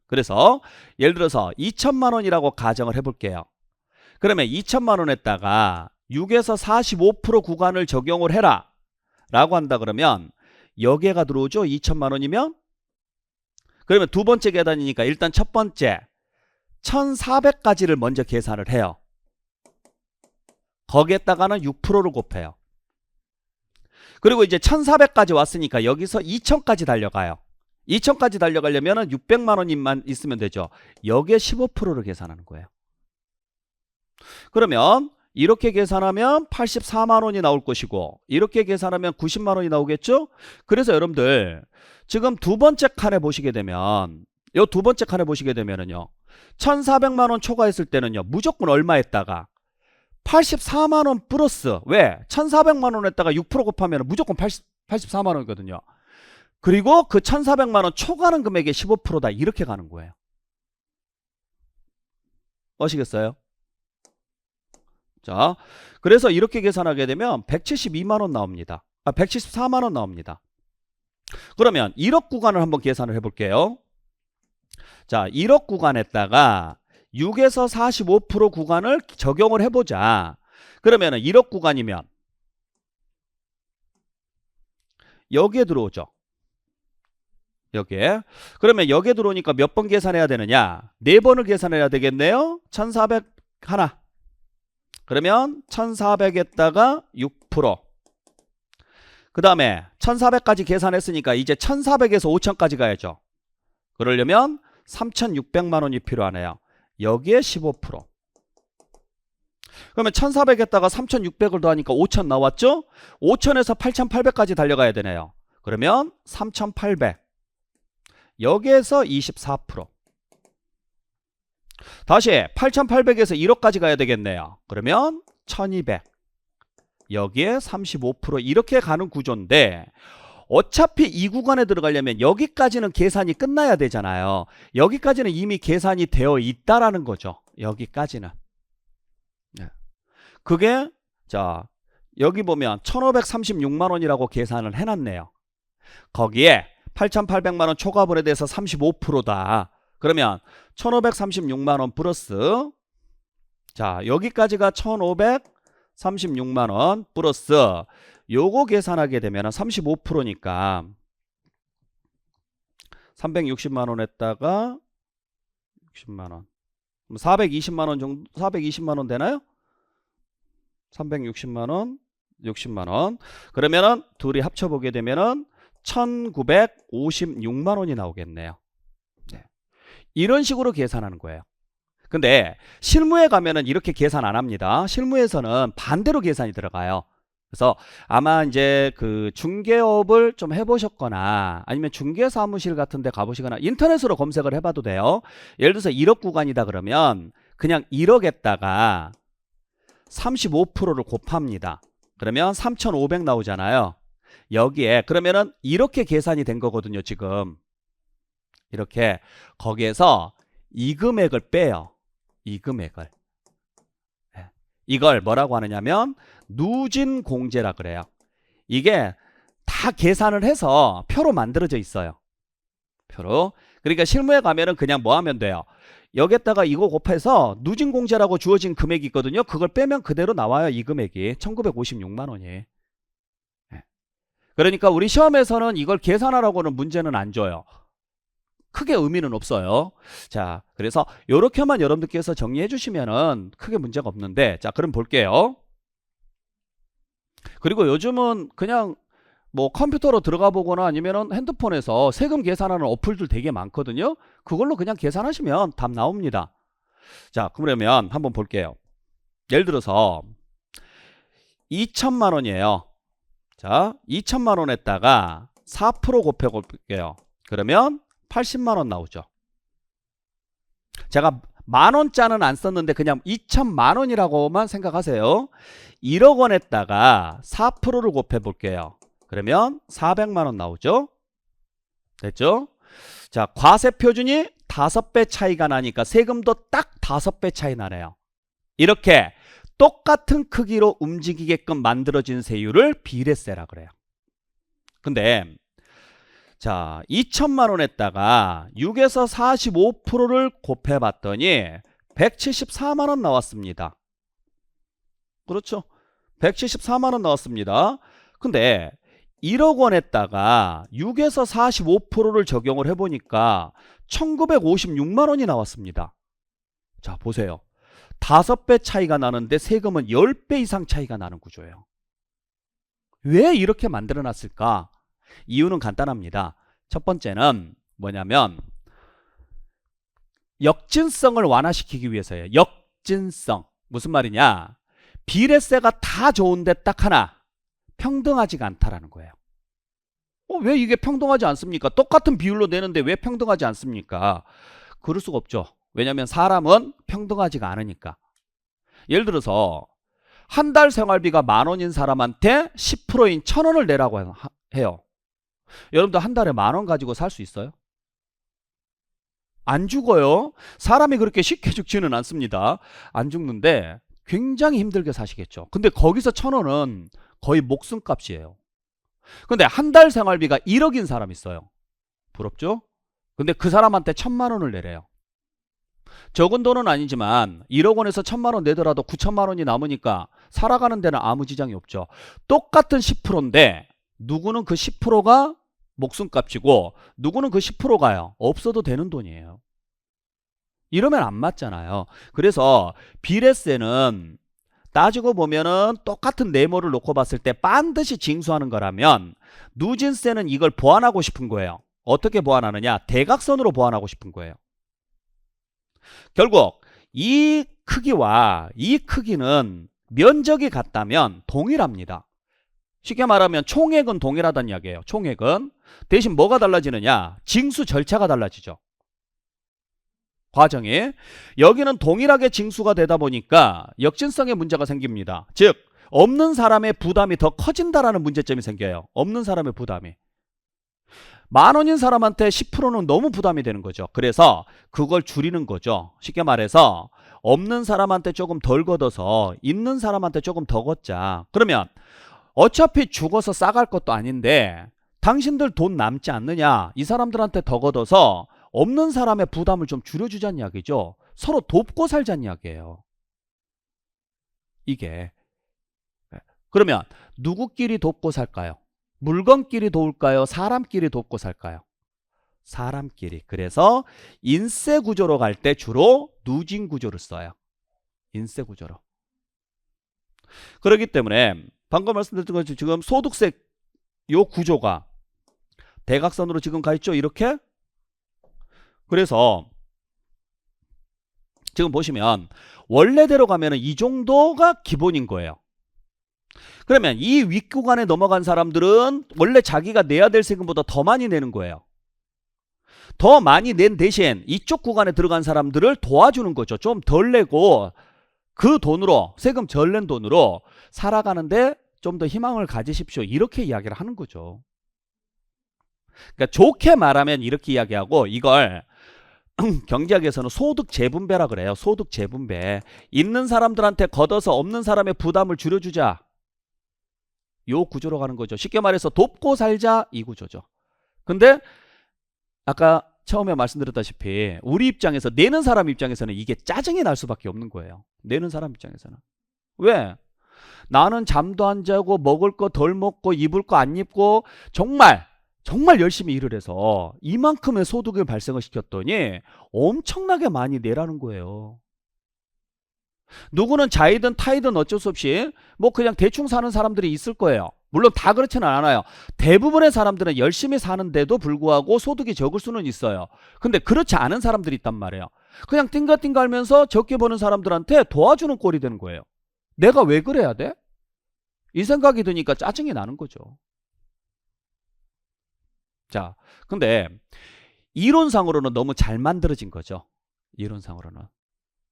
그래서 예를 들어서 2천만 원이라고 가정을 해볼게요. 그러면 2천만 원에다가 6에서 45% 구간을 적용을 해라 라고 한다 그러면 여기가 들어오죠. 2천만 원이면. 그러면 두 번째 계단이니까 일단 첫 번째 1400까지를 먼저 계산을 해요. 거기에다가는 6%를 곱해요. 그리고 이제 1400까지 왔으니까 여기서 2000까지 달려가요. 2000까지 달려가려면 600만 원만 있으면 되죠. 여기에 15%를 계산하는 거예요. 그러면 이렇게 계산하면 84만 원이 나올 것이고 이렇게 계산하면 90만 원이 나오겠죠? 그래서 여러분들 지금 두 번째 칸에 보시게 되면 요 두 번째 칸에 보시게 되면은요. 1400만 원 초과했을 때는요. 무조건 얼마 했다가 84만 원 플러스 왜? 1400만 원에다가 6% 곱하면 무조건 84만 원이거든요. 그리고 그 1400만 원 초과하는 금액의 15%다 이렇게 가는 거예요. 아시겠어요? 자, 그래서 이렇게 계산하게 되면 172만 원 나옵니다. 174만 원 나옵니다. 그러면 1억 구간을 한번 계산을 해볼게요. 자, 1억 구간에다가 6에서 45% 구간을 적용을 해보자. 그러면 1억 구간이면 여기에 들어오죠. 여기에. 그러면 여기에 들어오니까 몇 번 계산해야 되느냐? 4번을 계산해야 되겠네요. 1400 하나. 그러면 1400에다가 6%. 그 다음에 1400까지 계산했으니까 이제 1400에서 5000까지 가야죠. 그러려면 3600만 원이 필요하네요. 여기에 15%. 그러면 1400에다가 3600을 더하니까 5000 나왔죠? 5000에서 8800까지 달려가야 되네요. 그러면 3800. 여기에서 24%. 다시 8800에서 1억까지 가야 되겠네요. 그러면 1200. 여기에 35% 이렇게 가는 구조인데 어차피 이 구간에 들어가려면 여기까지는 계산이 끝나야 되잖아요. 여기까지는 이미 계산이 되어 있다라는 거죠. 여기까지는. 그게 자 여기 보면 1536만 원이라고 계산을 해놨네요. 거기에 8800만 원 초과분에 대해서 35%다. 그러면 1536만 원 플러스 자 여기까지가 1536만 원 플러스 요거 계산하게 되면 35%니까 360만 원에다가 60만 원 420만 원 정도 420만 원 되나요? 360만 원 60만 원 그러면은 둘이 합쳐보게 되면은 1956만 원이 나오겠네요. 네. 이런 식으로 계산하는 거예요. 근데 실무에 가면은 이렇게 계산 안 합니다. 실무에서는 반대로 계산이 들어가요. 그래서 아마 이제 그 중개업을 좀 해보셨거나 아니면 중개사무실 같은 데 가보시거나 인터넷으로 검색을 해봐도 돼요. 예를 들어서 1억 구간이다 그러면 그냥 1억에다가 35%를 곱합니다. 그러면 3500 나오잖아요. 여기에 그러면은 이렇게 계산이 된 거거든요. 지금 이렇게 거기에서 이 금액을 빼요. 이 금액을 이걸 뭐라고 하느냐면 누진공제라 그래요. 이게 다 계산을 해서 표로 만들어져 있어요. 표로. 그러니까 실무에 가면은 그냥 뭐 하면 돼요? 여기에다가 이거 곱해서 누진공제라고 주어진 금액이 있거든요. 그걸 빼면 그대로 나와요. 이 금액이 1956만 원이. 그러니까 우리 시험에서는 이걸 계산하라고는 문제는 안 줘요. 크게 의미는 없어요. 자, 그래서 이렇게만 여러분들께서 정리해 주시면은 크게 문제가 없는데, 자, 그럼 볼게요. 그리고 요즘은 그냥 뭐 컴퓨터로 들어가 보거나 아니면은 핸드폰에서 세금 계산하는 어플들 되게 많거든요. 그걸로 그냥 계산하시면 답 나옵니다. 자, 그러면 한번 볼게요. 예를 들어서 2천만 원이에요. 자, 2천만 원에다가 4% 곱해 볼게요. 그러면 80만 원 나오죠. 제가 만 원짜는 안 썼는데 그냥 2천만 원이라고만 생각하세요. 1억 원에다가 4%를 곱해 볼게요. 그러면 400만 원 나오죠. 됐죠? 자, 과세 표준이 5배 차이가 나니까 세금도 딱 5배 차이 나네요. 이렇게 똑같은 크기로 움직이게끔 만들어진 세율을 비례세라 그래요. 근데 자, 2천만 원에다가 6에서 45%를 곱해 봤더니 174만 원 나왔습니다. 그렇죠? 174만 원 나왔습니다. 근데 1억 원에다가 6에서 45%를 적용을 해보니까 1956만 원이 나왔습니다. 자, 보세요. 5배 차이가 나는데 세금은 10배 이상 차이가 나는 구조예요. 왜 이렇게 만들어 놨을까? 이유는 간단합니다. 첫 번째는 뭐냐면 역진성을 완화시키기 위해서예요. 역진성. 무슨 말이냐? 비례세가 다 좋은데 딱 하나 평등하지가 않다라는 거예요. 왜 이게 평등하지 않습니까? 똑같은 비율로 내는데 왜 평등하지 않습니까? 그럴 수가 없죠. 왜냐하면 사람은 평등하지가 않으니까. 예를 들어서 한 달 생활비가 10,000원인 사람한테 10%인 1,000원을 내라고 해요. 여러분들 한 달에 10,000원 가지고 살 수 있어요? 안 죽어요. 사람이 그렇게 쉽게 죽지는 않습니다. 안 죽는데 굉장히 힘들게 사시겠죠. 근데 거기서 1,000원은 거의 목숨값이에요. 근데 한 달 생활비가 1억인 사람 있어요. 부럽죠? 근데 그 사람한테 1,000만 원을 내래요. 적은 돈은 아니지만 1억 원에서 1,000만 원 내더라도 9천만 원이 남으니까 살아가는 데는 아무 지장이 없죠. 똑같은 10%인데 누구는 그 10%가 목숨값이고 누구는 그 10%가요. 없어도 되는 돈이에요. 이러면 안 맞잖아요. 그래서 비례세는 따지고 보면은 똑같은 네모를 놓고 봤을 때 반드시 징수하는 거라면 누진세는 이걸 보완하고 싶은 거예요. 어떻게 보완하느냐? 대각선으로 보완하고 싶은 거예요. 결국 이 크기와 이 크기는 면적이 같다면 동일합니다. 쉽게 말하면 총액은 동일하다는 이야기예요. 총액은. 대신 뭐가 달라지느냐? 징수 절차가 달라지죠. 과정이. 여기는 동일하게 징수가 되다 보니까 역진성의 문제가 생깁니다. 즉 없는 사람의 부담이 더 커진다라는 문제점이 생겨요. 없는 사람의 부담이. 10,000원인 사람한테 10%는 너무 부담이 되는 거죠. 그래서 그걸 줄이는 거죠. 쉽게 말해서 없는 사람한테 조금 덜 걷어서 있는 사람한테 조금 더 걷자. 그러면 어차피 죽어서 싸갈 것도 아닌데 당신들 돈 남지 않느냐? 이 사람들한테 더 걷어서 없는 사람의 부담을 좀 줄여주자는 이야기죠. 서로 돕고 살자는 이야기예요. 이게. 그러면 누구끼리 돕고 살까요? 물건끼리 도울까요? 사람끼리 돕고 살까요? 사람끼리. 그래서 인세 구조로 갈 때 주로 누진 구조를 써요. 인세 구조로. 그렇기 때문에 방금 말씀드렸던 것처럼 지금 소득세 요 구조가 대각선으로 지금 가 있죠. 이렇게. 그래서 지금 보시면 원래대로 가면은 이 정도가 기본인 거예요. 그러면 이 윗구간에 넘어간 사람들은 원래 자기가 내야 될 세금보다 더 많이 내는 거예요. 더 많이 낸 대신 이쪽 구간에 들어간 사람들을 도와주는 거죠. 좀 덜 내고 그 돈으로, 세금 덜 낸 돈으로 살아가는데 좀 더 희망을 가지십시오. 이렇게 이야기를 하는 거죠. 그러니까 좋게 말하면 이렇게 이야기하고, 이걸 경제학에서는 소득 재분배라 그래요. 소득 재분배. 있는 사람들한테 걷어서 없는 사람의 부담을 줄여주자. 요 구조로 가는 거죠. 쉽게 말해서 돕고 살자 이 구조죠. 근데 아까 처음에 말씀드렸다시피 우리 입장에서 내는 사람 입장에서는 이게 짜증이 날 수밖에 없는 거예요. 내는 사람 입장에서는. 왜? 나는 잠도 안 자고 먹을 거 덜 먹고 입을 거 안 입고 정말 열심히 일을 해서 이만큼의 소득을 발생을 시켰더니 엄청나게 많이 내라는 거예요. 누구는 자이든 타이든 어쩔 수 없이 뭐 그냥 대충 사는 사람들이 있을 거예요. 물론 다 그렇지는 않아요. 대부분의 사람들은 열심히 사는데도 불구하고 소득이 적을 수는 있어요. 근데 그렇지 않은 사람들이 있단 말이에요. 그냥 띵가띵가 하면서 적게 버는 사람들한테 도와주는 꼴이 되는 거예요. 내가 왜 그래야 돼? 이 생각이 드니까 짜증이 나는 거죠. 자, 근데 이론상으로는 너무 잘 만들어진 거죠. 이론상으로는.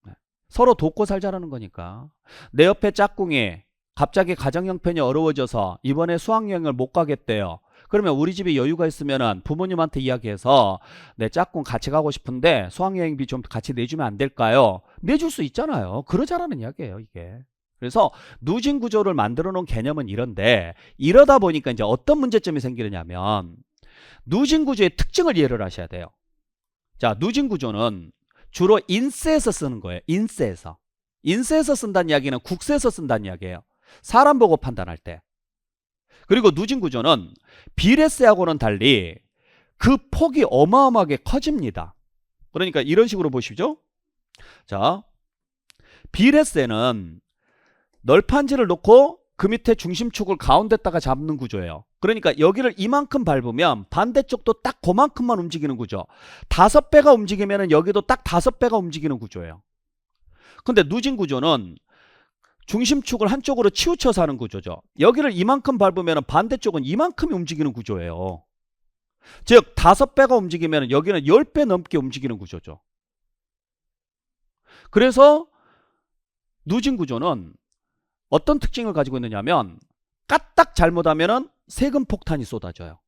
네. 서로 돕고 살자라는 거니까. 내 옆에 짝꿍이 갑자기 가정 형편이 어려워져서 이번에 수학여행을 못 가겠대요. 그러면 우리 집에 여유가 있으면은 부모님한테 이야기해서 내 짝꿍 같이 가고 싶은데 수학여행비 좀 같이 내주면 안 될까요? 내줄 수 있잖아요. 그러자라는 이야기예요, 이게. 그래서 누진 구조를 만들어 놓은 개념은 이런데 이러다 보니까 이제 어떤 문제점이 생기느냐면 누진 구조의 특징을 이해를 하셔야 돼요. 자, 누진 구조는 주로 인세에서 쓰는 거예요. 인세에서. 인세에서 쓴다는 이야기는 국세에서 쓴다는 이야기예요. 사람 보고 판단할 때. 그리고 누진 구조는 비례세하고는 달리 그 폭이 어마어마하게 커집니다. 그러니까 이런 식으로 보시죠. 자, 비례세는 널판지를 놓고 그 밑에 중심축을 가운데다가 잡는 구조예요. 그러니까 여기를 이만큼 밟으면 반대쪽도 딱 그만큼만 움직이는 구조. 5배가 움직이면 여기도 딱 5배가 움직이는 구조예요. 근데 누진 구조는 중심축을 한쪽으로 치우쳐서 하는 구조죠. 여기를 이만큼 밟으면 반대쪽은 이만큼이 움직이는 구조예요. 즉 5배가 움직이면 여기는 10배 넘게 움직이는 구조죠. 그래서 누진 구조는 어떤 특징을 가지고 있느냐면 까딱 잘못하면 세금 폭탄이 쏟아져요.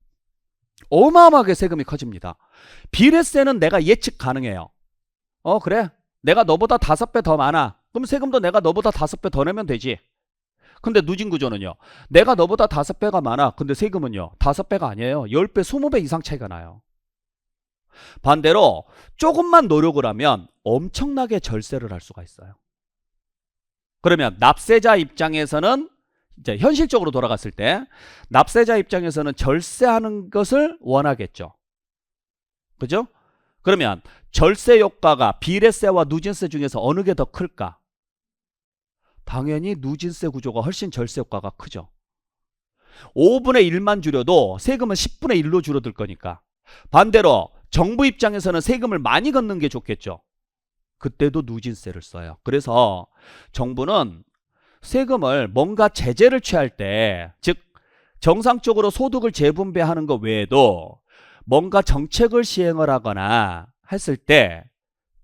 어마어마하게 세금이 커집니다. 비례세는 내가 예측 가능해요. 그래, 내가 너보다 5배 더 많아. 그럼 세금도 내가 너보다 5배 더 내면 되지. 근데 누진 구조는요, 내가 너보다 5배가 많아. 근데 세금은요 5배가 아니에요. 10배 20배 이상 차이가 나요. 반대로 조금만 노력을 하면 엄청나게 절세를 할 수가 있어요. 그러면 납세자 입장에서는 이제 현실적으로 돌아갔을 때 납세자 입장에서는 절세하는 것을 원하겠죠. 그죠? 그러면 절세 효과가 비례세와 누진세 중에서 어느 게 더 클까? 당연히 누진세 구조가 훨씬 절세 효과가 크죠. 5분의 1만 줄여도 세금은 10분의 1로 줄어들 거니까. 반대로 정부 입장에서는 세금을 많이 걷는 게 좋겠죠. 그때도 누진세를 써요. 그래서 정부는 세금을 뭔가 제재를 취할 때, 즉 정상적으로 소득을 재분배하는 것 외에도 뭔가 정책을 시행을 하거나 했을 때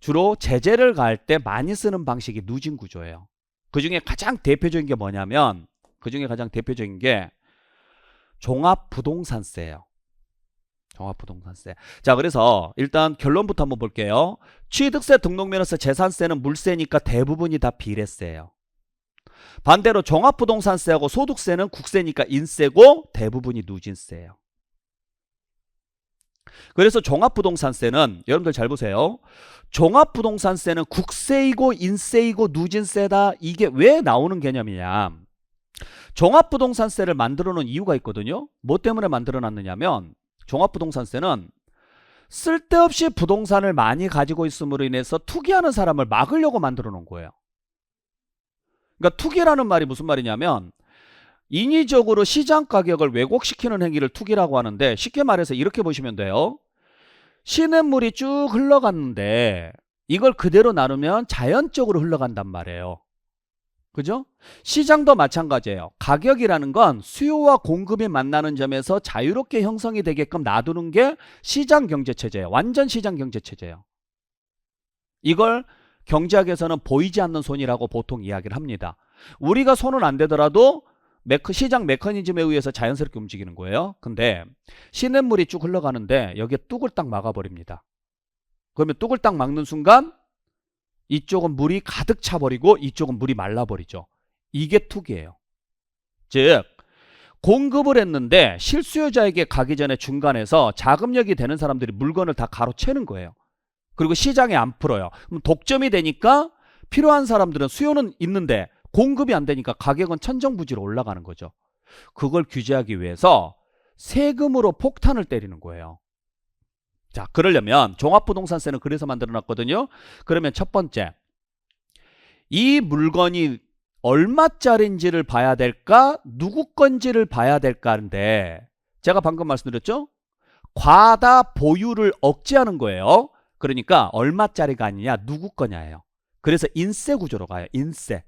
주로 제재를 가할 때 많이 쓰는 방식이 누진 구조예요. 그중에 가장 대표적인 게 뭐냐면 종합부동산세예요. 종합부동산세. 자, 그래서 일단 결론부터 한번 볼게요. 취득세, 등록면허세, 재산세는 물세니까 대부분이 다 비례세예요. 반대로 종합부동산세하고 소득세는 국세니까 인세고 대부분이 누진세예요. 그래서 종합부동산세는 여러분들 잘 보세요. 종합부동산세는 국세이고 인세이고 누진세다. 이게 왜 나오는 개념이냐. 종합부동산세를 만들어 놓은 이유가 있거든요. 뭐 때문에 만들어 놨느냐면 종합부동산세는 쓸데없이 부동산을 많이 가지고 있음으로 인해서 투기하는 사람을 막으려고 만들어 놓은 거예요. 그러니까 투기라는 말이 무슨 말이냐면 인위적으로 시장 가격을 왜곡시키는 행위를 투기라고 하는데, 쉽게 말해서 이렇게 보시면 돼요. 시냇물이 쭉 흘러갔는데 이걸 그대로 나누면 자연적으로 흘러간단 말이에요. 그죠? 시장도 마찬가지예요. 가격이라는 건 수요와 공급이 만나는 점에서 자유롭게 형성이 되게끔 놔두는 게 시장 경제 체제예요. 완전 시장 경제 체제예요. 이걸 경제학에서는 보이지 않는 손이라고 보통 이야기를 합니다. 우리가 손은 안 대더라도 시장 메커니즘에 의해서 자연스럽게 움직이는 거예요. 근데 시냇물이 쭉 흘러가는데 여기에 뚝을 딱 막아버립니다. 그러면 뚝을 딱 막는 순간 이쪽은 물이 가득 차버리고 이쪽은 물이 말라버리죠. 이게 투기예요. 즉 공급을 했는데 실수요자에게 가기 전에 중간에서 자금력이 되는 사람들이 물건을 다 가로채는 거예요. 그리고 시장에 안 풀어요. 그럼 독점이 되니까 필요한 사람들은 수요는 있는데 공급이 안 되니까 가격은 천정부지로 올라가는 거죠. 그걸 규제하기 위해서 세금으로 폭탄을 때리는 거예요. 자, 그러려면 종합부동산세는 그래서 만들어놨거든요. 그러면 첫 번째, 이 물건이 얼마짜리인지를 봐야 될까? 누구 건지를 봐야 될까인데 제가 방금 말씀드렸죠? 과다 보유를 억제하는 거예요. 그러니까 얼마짜리가 아니냐, 누구 거냐예요. 그래서 인세 구조로 가요. 인세.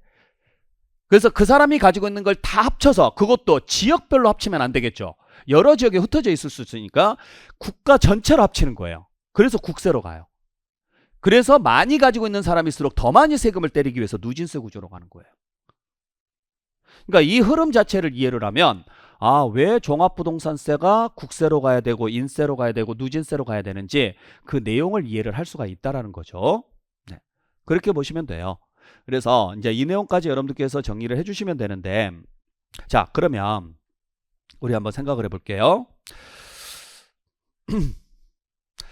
그래서 그 사람이 가지고 있는 걸 다 합쳐서, 그것도 지역별로 합치면 안 되겠죠. 여러 지역에 흩어져 있을 수 있으니까 국가 전체로 합치는 거예요. 그래서 국세로 가요. 그래서 많이 가지고 있는 사람일수록 더 많이 세금을 때리기 위해서 누진세 구조로 가는 거예요. 그러니까 이 흐름 자체를 이해를 하면 왜 종합부동산세가 국세로 가야 되고 인세로 가야 되고 누진세로 가야 되는지 그 내용을 이해를 할 수가 있다라는 거죠. 네. 그렇게 보시면 돼요. 그래서 이제 이 내용까지 여러분들께서 정리를 해주시면 되는데, 자, 그러면 우리 한번 생각을 해볼게요.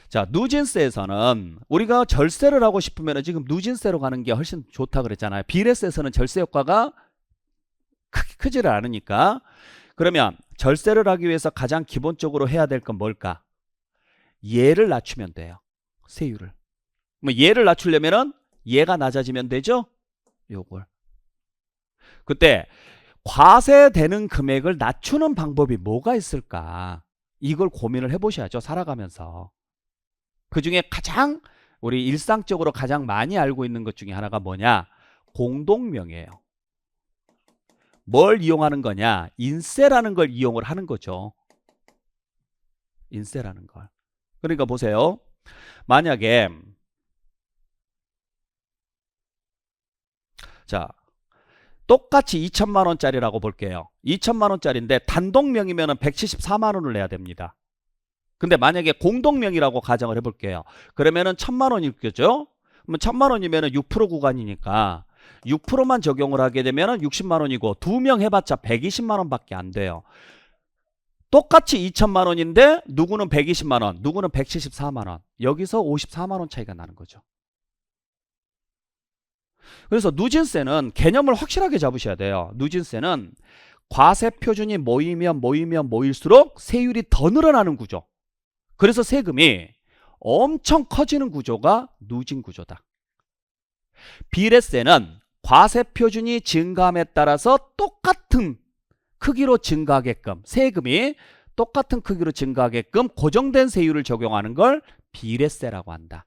자, 누진세에서는 우리가 절세를 하고 싶으면 지금 누진세로 가는 게 훨씬 좋다 그랬잖아요. 비례세에서는 절세 효과가 크지를 않으니까. 그러면 절세를 하기 위해서 가장 기본적으로 해야 될 건 뭘까? 얘를 낮추면 돼요. 세율을. 뭐 얘를 낮추려면은 얘가 낮아지면 되죠? 요걸. 그때 과세되는 금액을 낮추는 방법이 뭐가 있을까? 이걸 고민을 해보셔야죠. 살아가면서. 그 중에 가장 우리 일상적으로 가장 많이 알고 있는 것 중에 하나가 뭐냐? 공동명이에요. 뭘 이용하는 거냐? 인세라는 걸 이용을 하는 거죠. 인세라는 걸. 그러니까 보세요. 만약에 자, 똑같이 2천만 원짜리라고 볼게요. 2천만 원짜리인데 단독명이면 174만 원을 내야 됩니다. 근데 만약에 공동명이라고 가정을 해볼게요. 그러면은 1,000만 원이겠죠? 그러면 1,000만 원이면은 6% 구간이니까 6%만 적용을 하게 되면은 60만 원이고 2명 해봤자 120만 원밖에 안 돼요. 똑같이 2천만 원인데 누구는 120만 원, 누구는 174만 원. 여기서 54만 원 차이가 나는 거죠. 그래서 누진세는 개념을 확실하게 잡으셔야 돼요. 누진세는 과세 표준이 모이면 모일수록 세율이 더 늘어나는 구조. 그래서 세금이 엄청 커지는 구조가 누진 구조다. 비례세는 과세 표준이 증가함에 따라서 똑같은 크기로 증가하게끔, 세금이 똑같은 크기로 증가하게끔 고정된 세율을 적용하는 걸 비례세라고 한다.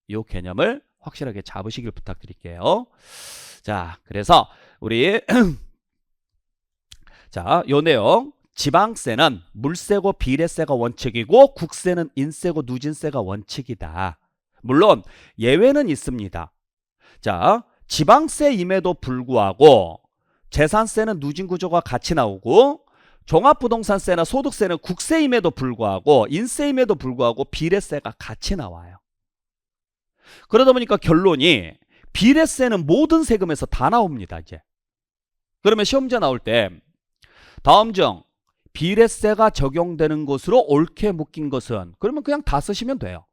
이 개념을 확실하게 잡으시길 부탁드릴게요. 자, 그래서 우리 자, 요 내용. 지방세는 물세고 비례세가 원칙이고 국세는 인세고 누진세가 원칙이다. 물론 예외는 있습니다. 자, 지방세임에도 불구하고 재산세는 누진구조가 같이 나오고 종합부동산세나 소득세는 국세임에도 불구하고 인세임에도 불구하고 비례세가 같이 나와요. 그러다 보니까 결론이 비례세는 모든 세금에서 다 나옵니다. 이제 그러면 시험제 나올 때 다음 중 비례세가 적용되는 것으로 옳게 묶인 것은, 그러면 그냥 다 쓰시면 돼요.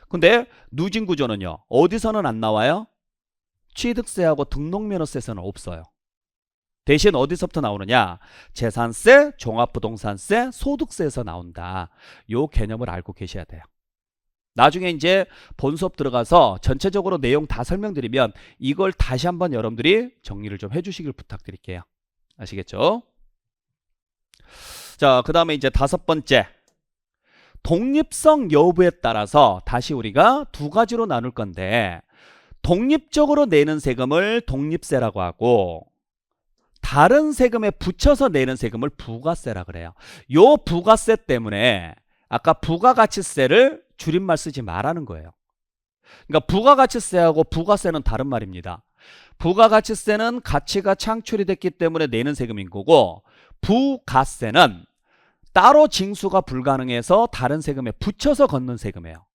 근데 누진구조는요, 어디서는 안 나와요? 취득세하고 등록면허세에서는 없어요. 대신 어디서부터 나오느냐? 재산세, 종합부동산세, 소득세에서 나온다. 요 개념을 알고 계셔야 돼요. 나중에 이제 본 수업 들어가서 전체적으로 내용 다 설명드리면 이걸 다시 한번 여러분들이 정리를 좀 해주시길 부탁드릴게요. 아시겠죠? 자, 그 다음에 이제 다섯 번째, 독립성 여부에 따라서 다시 우리가 두 가지로 나눌 건데, 독립적으로 내는 세금을 독립세라고 하고 다른 세금에 붙여서 내는 세금을 부가세라 그래요. 요 부가세 때문에 아까 부가가치세를 줄임말 쓰지 말라는 거예요. 그러니까 부가가치세하고 부가세는 다른 말입니다. 부가가치세는 가치가 창출이 됐기 때문에 내는 세금인 거고, 부가세는 따로 징수가 불가능해서 다른 세금에 붙여서 걷는 세금이에요.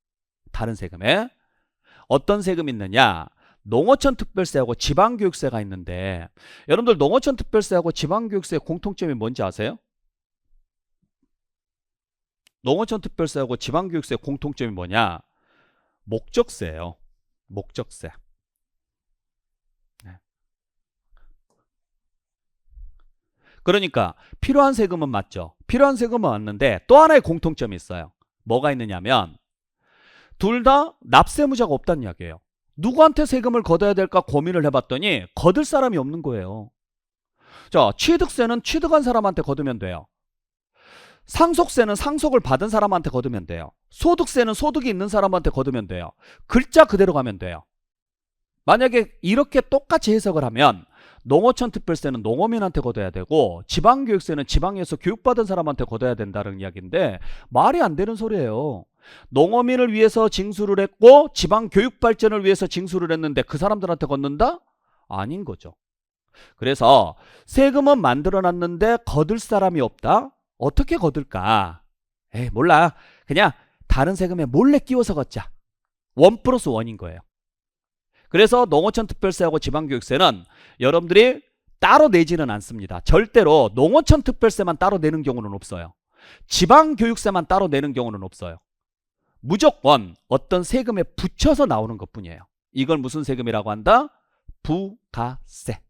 다른 세금에. 어떤 세금이 있느냐? 농어촌 특별세하고 지방교육세가 있는데 여러분들 농어촌 특별세하고 지방교육세의 공통점이 뭔지 아세요? 농어촌 특별세하고 지방교육세의 공통점이 뭐냐? 목적세예요. 목적세. 네. 그러니까 필요한 세금은 맞죠. 필요한 세금은 맞는데 또 하나의 공통점이 있어요. 뭐가 있느냐면 둘 다 납세무자가 없다는 이야기예요. 누구한테 세금을 걷어야 될까 고민을 해봤더니 걷을 사람이 없는 거예요. 자, 취득세는 취득한 사람한테 걷으면 돼요. 상속세는 상속을 받은 사람한테 걷으면 돼요. 소득세는 소득이 있는 사람한테 걷으면 돼요. 글자 그대로 가면 돼요. 만약에 이렇게 똑같이 해석을 하면 농어촌 특별세는 농어민한테 걷어야 되고 지방교육세는 지방에서 교육받은 사람한테 걷어야 된다는 이야기인데 말이 안 되는 소리예요. 농어민을 위해서 징수를 했고 지방 교육 발전을 위해서 징수를 했는데 그 사람들한테 걷는다? 아닌 거죠. 그래서 세금은 만들어놨는데 걷을 사람이 없다? 어떻게 걷을까? 에이 몰라. 그냥 다른 세금에 몰래 끼워서 걷자. 1+1인 거예요. 그래서 농어촌 특별세하고 지방교육세는 여러분들이 따로 내지는 않습니다. 절대로 농어촌 특별세만 따로 내는 경우는 없어요. 지방교육세만 따로 내는 경우는 없어요. 무조건 어떤 세금에 붙여서 나오는 것뿐이에요. 이걸 무슨 세금이라고 한다? 부가세.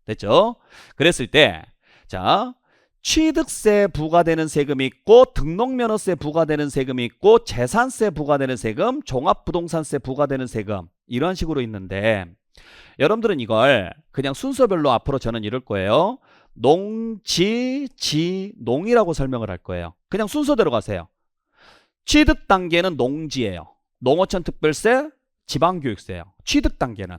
됐죠? 그랬을 때 자, 취득세 부과되는 세금이 있고 등록면허세 부과되는 세금이 있고 재산세 부과되는 세금, 종합부동산세 부과되는 세금 이런 식으로 있는데 여러분들은 이걸 그냥 순서별로 앞으로 저는 이럴 거예요. 농, 지, 농이라고 설명을 할 거예요. 그냥 순서대로 가세요. 취득 단계는 농지예요. 농어촌 특별세, 지방교육세예요. 취득 단계는.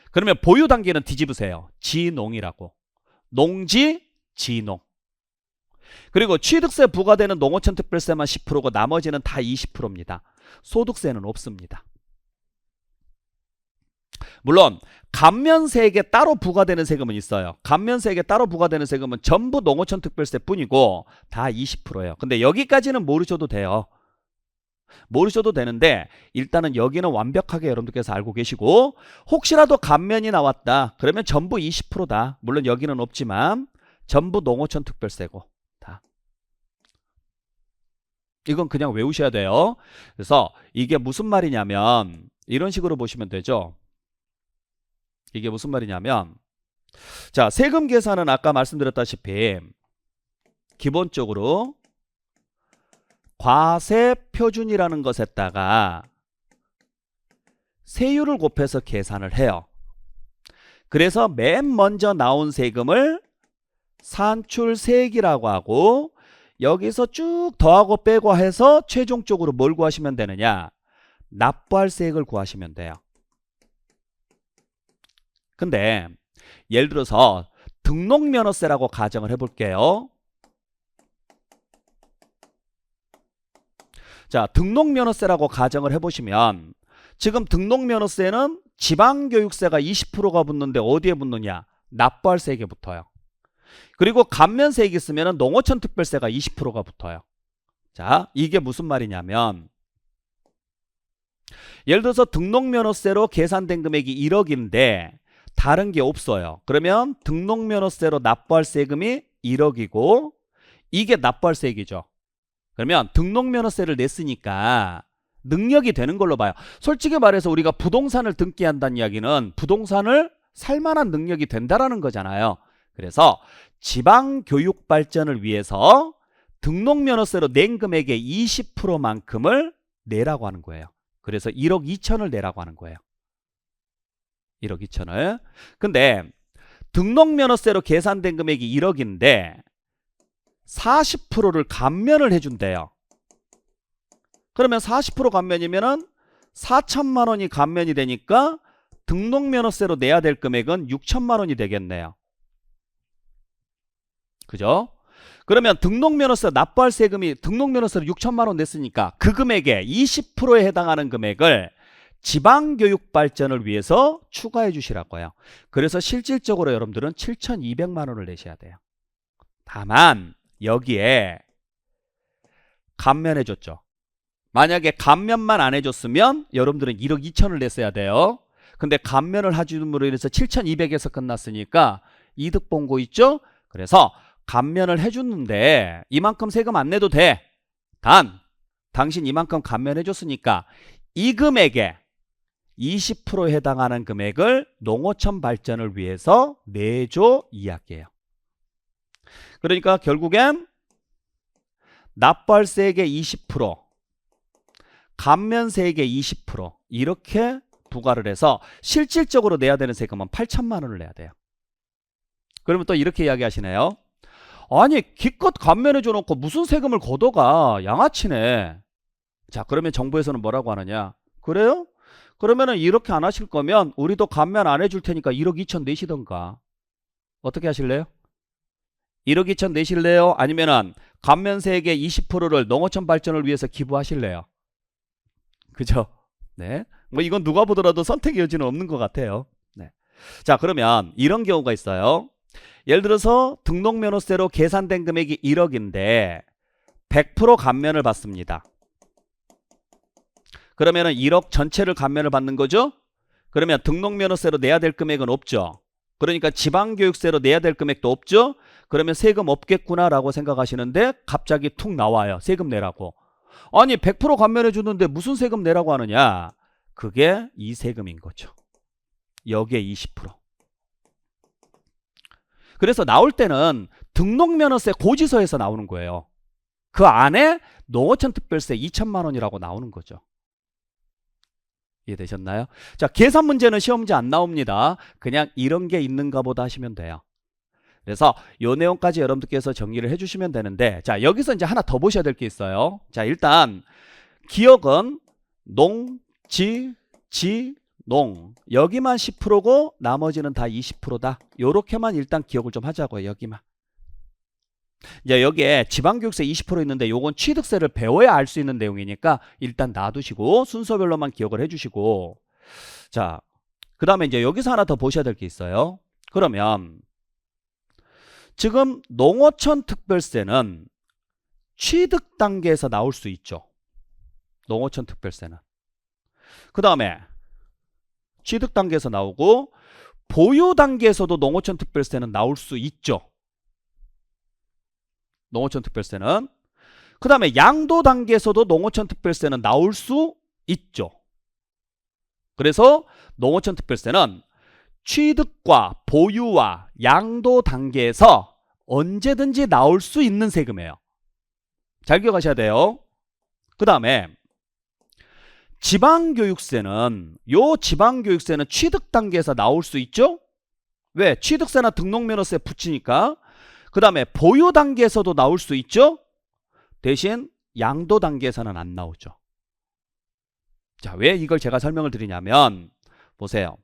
그러면 보유 단계는 뒤집으세요. 지농이라고. 농지, 지농. 그리고 취득세 부과되는 농어촌 특별세만 10%고 나머지는 다 20%입니다. 소득세는 없습니다. 물론 감면세액에 따로 부과되는 세금은 있어요. 감면세액에 따로 부과되는 세금은 전부 농어촌 특별세 뿐이고 다 20%예요. 근데 여기까지는 모르셔도 돼요. 모르셔도 되는데 일단은 여기는 완벽하게 여러분들께서 알고 계시고 혹시라도 감면이 나왔다 그러면 전부 20%다. 물론 여기는 없지만 전부 농어촌 특별세고 다. 이건 그냥 외우셔야 돼요. 그래서 이게 무슨 말이냐면 이런 식으로 보시면 되죠. 이게 무슨 말이냐면 자, 세금 계산은 아까 말씀드렸다시피 기본적으로 과세 표준이라는 것에다가 세율을 곱해서 계산을 해요. 그래서 맨 먼저 나온 세금을 산출세액이라고 하고 여기서 쭉 더하고 빼고 해서 최종적으로 뭘 구하시면 되느냐? 납부할 세액을 구하시면 돼요. 근데 예를 들어서 등록면허세라고 가정을 해볼게요. 자, 등록면허세라고 가정을 해보시면 지금 등록면허세는 지방교육세가 20%가 붙는데 어디에 붙느냐? 납부할 세액에 붙어요. 그리고 감면세액이 있으면 농어촌 특별세가 20%가 붙어요. 자, 이게 무슨 말이냐면 예를 들어서 등록면허세로 계산된 금액이 1억인데 다른 게 없어요. 그러면 등록면허세로 납부할 세금이 1억이고 이게 납부할 세액이죠. 그러면 등록면허세를 냈으니까 능력이 되는 걸로 봐요. 솔직히 말해서 우리가 부동산을 등기한다는 이야기는 부동산을 살만한 능력이 된다라는 거잖아요. 그래서 지방교육 발전을 위해서 등록면허세로 낸 금액의 20%만큼을 내라고 하는 거예요. 그래서 1억 2천을 내라고 하는 거예요. 1억 2천을. 근데 등록면허세로 계산된 금액이 1억인데 40%를 감면을 해준대요. 그러면 40% 감면이면은 4천만 원이 감면이 되니까 등록면허세로 내야 될 금액은 6천만 원이 되겠네요. 그죠? 그러면 등록면허세 납부할 세금이 등록면허세로 6천만 원 냈으니까 그 금액의 20%에 해당하는 금액을 지방교육 발전을 위해서 추가해 주시라고요. 그래서 실질적으로 여러분들은 7,200만 원을 내셔야 돼요. 다만 여기에 감면해 줬죠. 만약에 감면만 안 해줬으면 여러분들은 1억 2천을 냈어야 돼요. 근데 감면을 하줌으로 인해서 7,200에서 끝났으니까 이득 본 거 있죠? 그래서 감면을 해줬는데 이만큼 세금 안 내도 돼. 단 당신 이만큼 감면해줬으니까 이 금액에 20%에 해당하는 금액을 농어촌 발전을 위해서 내줘 이야기예요. 그러니까 결국엔 납부할세액의 20%, 감면세액의 20% 이렇게 부과를 해서 실질적으로 내야 되는 세금은 8천만 원을 내야 돼요. 그러면 또 이렇게 이야기하시네요. 아니 기껏 감면해 줘놓고 무슨 세금을 걷어가, 양아치네. 자, 그러면 정부에서는 뭐라고 하느냐? 그래요? 그러면은 이렇게 안 하실 거면 우리도 감면 안 해줄 테니까 1억 2천 내시던가. 어떻게 하실래요? 1억 2천 내실래요? 아니면은 감면세액의 20%를 농어촌 발전을 위해서 기부하실래요? 그죠? 네. 뭐 이건 누가 보더라도 선택의 여지는 없는 것 같아요. 네. 자, 그러면 이런 경우가 있어요. 예를 들어서 등록면허세로 계산된 금액이 1억인데 100% 감면을 받습니다. 그러면은 1억 전체를 감면을 받는 거죠? 그러면 등록면허세로 내야 될 금액은 없죠. 그러니까 지방교육세로 내야 될 금액도 없죠? 그러면 세금 없겠구나라고 생각하시는데 갑자기 툭 나와요. 세금 내라고. 아니 100% 감면해 주는데 무슨 세금 내라고 하느냐? 그게 이 세금인 거죠. 여기에 20%. 그래서 나올 때는 등록면허세 고지서에서 나오는 거예요. 그 안에 농어촌 특별세 2천만 원이라고 나오는 거죠. 이해되셨나요? 자, 계산 문제는 시험 문제 안 나옵니다. 그냥 이런 게 있는가 보다 하시면 돼요. 그래서 요 내용까지 여러분들께서 정리를 해주시면 되는데, 자, 여기서 이제 하나 더 보셔야 될 게 있어요. 자, 일단 기억은 농, 지, 농 여기만 10%고 나머지는 다 20%다. 요렇게만 일단 기억을 좀 하자고요. 여기만. 이제 여기에 지방교육세 20% 있는데 요건 취득세를 배워야 알 수 있는 내용이니까 일단 놔두시고 순서별로만 기억을 해주시고, 자, 그 다음에 이제 여기서 하나 더 보셔야 될 게 있어요. 그러면 지금 농어촌 특별세는 취득 단계에서 나올 수 있죠. 농어촌 특별세는. 그 다음에 취득 단계에서 나오고 보유 단계에서도 농어촌 특별세는 나올 수 있죠. 농어촌 특별세는. 그 다음에 양도 단계에서도 농어촌 특별세는 나올 수 있죠. 그래서 농어촌 특별세는 취득과 보유와 양도 단계에서 언제든지 나올 수 있는 세금이에요. 잘 기억하셔야 돼요. 그 다음에 지방교육세는, 요 지방교육세는 취득 단계에서 나올 수 있죠. 왜? 취득세나 등록면허세 붙이니까. 그 다음에 보유 단계에서도 나올 수 있죠. 대신 양도 단계에서는 안 나오죠. 자, 왜 이걸 제가 설명을 드리냐면 보세요.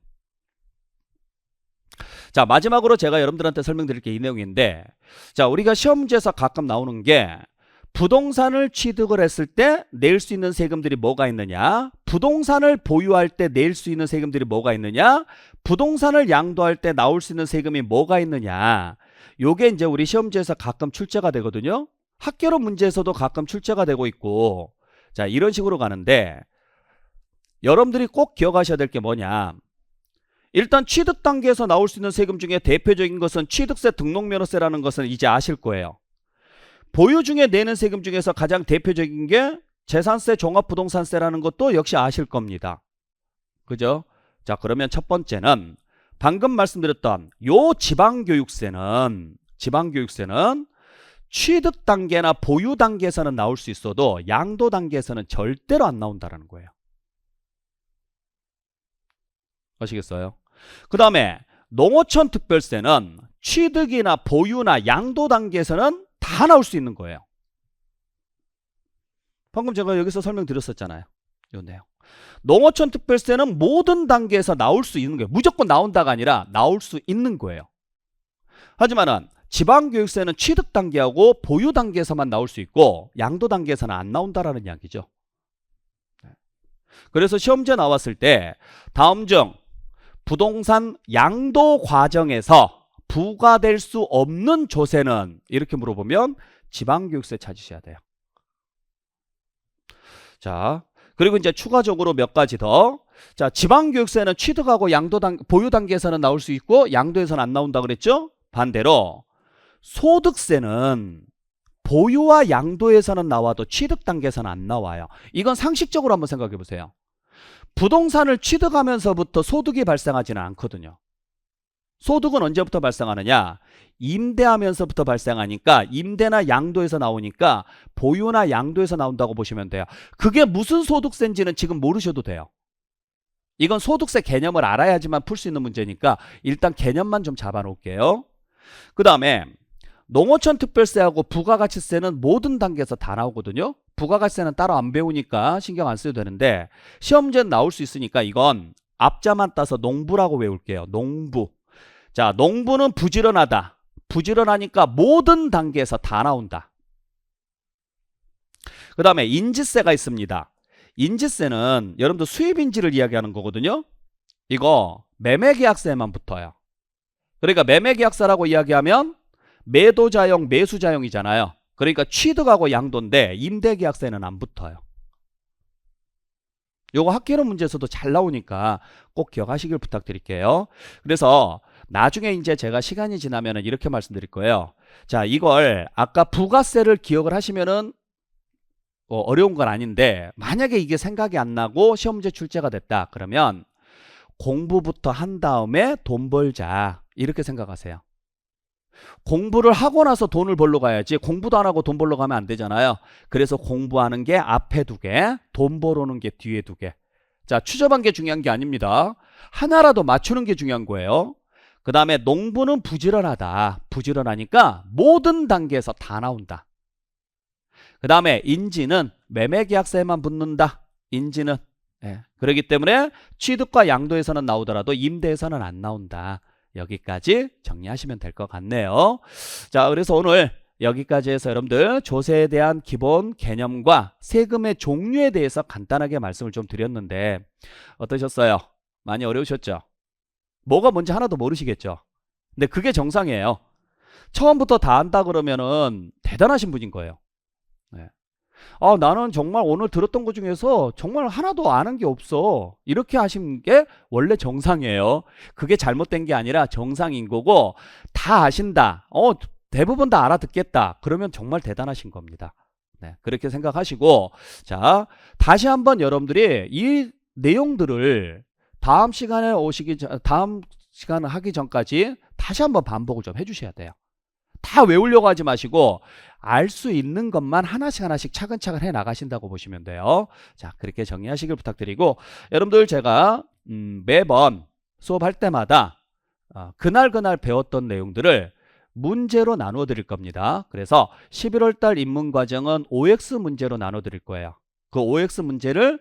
자, 마지막으로 제가 여러분들한테 설명드릴 게 이 내용인데, 자, 우리가 시험 문제에서 가끔 나오는 게 부동산을 취득을 했을 때 낼 수 있는 세금들이 뭐가 있느냐, 부동산을 보유할 때 낼 수 있는 세금들이 뭐가 있느냐, 부동산을 양도할 때 나올 수 있는 세금이 뭐가 있느냐. 요게 이제 우리 시험 문제에서 가끔 출제가 되거든요. 학교로 문제에서도 가끔 출제가 되고 있고, 자, 이런 식으로 가는데 여러분들이 꼭 기억하셔야 될 게 뭐냐. 일단 취득 단계에서 나올 수 있는 세금 중에 대표적인 것은 취득세, 등록면허세라는 것은 이제 아실 거예요. 보유 중에 내는 세금 중에서 가장 대표적인 게 재산세, 종합부동산세라는 것도 역시 아실 겁니다. 그죠? 자, 그러면 첫 번째는 방금 말씀드렸던 요 지방교육세는 취득 단계나 보유 단계에서는 나올 수 있어도 양도 단계에서는 절대로 안 나온다는 거예요. 아시겠어요? 그 다음에 농어촌 특별세는 취득이나 보유나 양도 단계에서는 다 나올 수 있는 거예요. 방금 제가 여기서 설명드렸었잖아요. 요 내용. 농어촌 특별세는 모든 단계에서 나올 수 있는 거예요. 무조건 나온다가 아니라 나올 수 있는 거예요. 하지만은 지방교육세는 취득 단계하고 보유 단계에서만 나올 수 있고 양도 단계에서는 안 나온다라는 이야기죠. 그래서 시험제 나왔을 때 다음 중 부동산 양도 과정에서 부과될 수 없는 조세는, 이렇게 물어보면 지방교육세 찾으셔야 돼요. 자, 그리고 이제 추가적으로 몇 가지 더. 자, 지방교육세는 취득하고 보유 단계에서는 나올 수 있고 양도에서는 안 나온다 그랬죠? 반대로 소득세는 보유와 양도에서는 나와도 취득 단계에서는 안 나와요. 이건 상식적으로 한번 생각해 보세요. 부동산을 취득하면서부터 소득이 발생하지는 않거든요. 소득은 언제부터 발생하느냐? 임대하면서부터 발생하니까 임대나 양도에서 나오니까 보유나 양도에서 나온다고 보시면 돼요. 그게 무슨 소득세인지는 지금 모르셔도 돼요. 이건 소득세 개념을 알아야지만 풀 수 있는 문제니까 일단 개념만 좀 잡아 놓을게요. 그 다음에 농어촌 특별세하고 부가가치세는 모든 단계에서 다 나오거든요. 부가가치세는 따로 안 배우니까 신경 안 써도 되는데 시험 문제는 나올 수 있으니까 이건 앞자만 따서 농부라고 외울게요. 농부. 자, 농부는 부지런하다. 부지런하니까 모든 단계에서 다 나온다. 그 다음에 인지세가 있습니다. 인지세는 여러분들 수입인지를 이야기하는 거거든요. 이거 매매계약세만 붙어요. 그러니까 매매계약서라고 이야기하면 매도자용, 매수자용이잖아요. 그러니까 취득하고 양도인데 임대계약세는 안 붙어요. 요거 학계론 문제에서도 잘 나오니까 꼭 기억하시길 부탁드릴게요. 그래서 나중에 이제 제가 시간이 지나면 이렇게 말씀드릴 거예요. 자, 이걸 아까 부가세를 기억을 하시면은 어려운 건 아닌데 만약에 이게 생각이 안 나고 시험 문제 출제가 됐다 그러면 공부부터 한 다음에 돈 벌자 이렇게 생각하세요. 공부를 하고 나서 돈을 벌러 가야지 공부도 안 하고 돈 벌러 가면 안 되잖아요. 그래서 공부하는 게 앞에 2개, 돈 벌어오는 게 뒤에 2개. 자, 추접한 게 중요한 게 아닙니다. 하나라도 맞추는 게 중요한 거예요. 그 다음에 농부는 부지런하다. 부지런하니까 모든 단계에서 다 나온다. 그 다음에 인지는 매매계약세만 붙는다. 인지는. 그렇기 때문에 취득과 양도에서는 나오더라도 임대에서는 안 나온다. 여기까지 정리하시면 될 것 같네요. 자, 그래서 오늘 여기까지 해서 여러분들 조세에 대한 기본 개념과 세금의 종류에 대해서 간단하게 말씀을 좀 드렸는데 어떠셨어요? 많이 어려우셨죠? 뭐가 뭔지 하나도 모르시겠죠? 근데 그게 정상이에요. 처음부터 다 안다 그러면은 대단하신 분인 거예요. 나는 정말 오늘 들었던 것 중에서 정말 하나도 아는 게 없어. 이렇게 하신 게 원래 정상이에요. 그게 잘못된 게 아니라 정상인 거고 다 아신다. 대부분 다 알아듣겠다. 그러면 정말 대단하신 겁니다. 그렇게 생각하시고 자, 다시 한번 여러분들이 이 내용들을 다음 시간에 다음 시간 하기 전까지 다시 한번 반복을 좀 해주셔야 돼요. 다 외우려고 하지 마시고 알 수 있는 것만 하나씩 차근차근 해 나가신다고 보시면 돼요. 자, 그렇게 정리하시길 부탁드리고 여러분들 제가 매번 수업할 때마다 그날 배웠던 내용들을 문제로 나누어 드릴 겁니다. 그래서 11월달 입문과정은 OX 문제로 나눠 드릴 거예요. 그 OX 문제를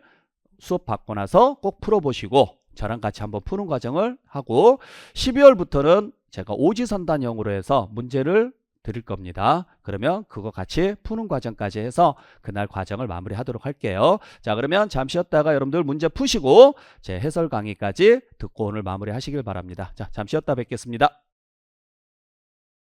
수업 받고 나서 꼭 풀어보시고 저랑 같이 한번 푸는 과정을 하고 12월부터는 제가 오지선단형으로 해서 문제를 드릴 겁니다. 그러면 그거 같이 푸는 과정까지 해서 그날 과정을 마무리하도록 할게요. 자, 그러면 잠시 쉬었다가 여러분들 문제 푸시고 제 해설 강의까지 듣고 오늘 마무리하시길 바랍니다. 자, 잠시 쉬었다 뵙겠습니다.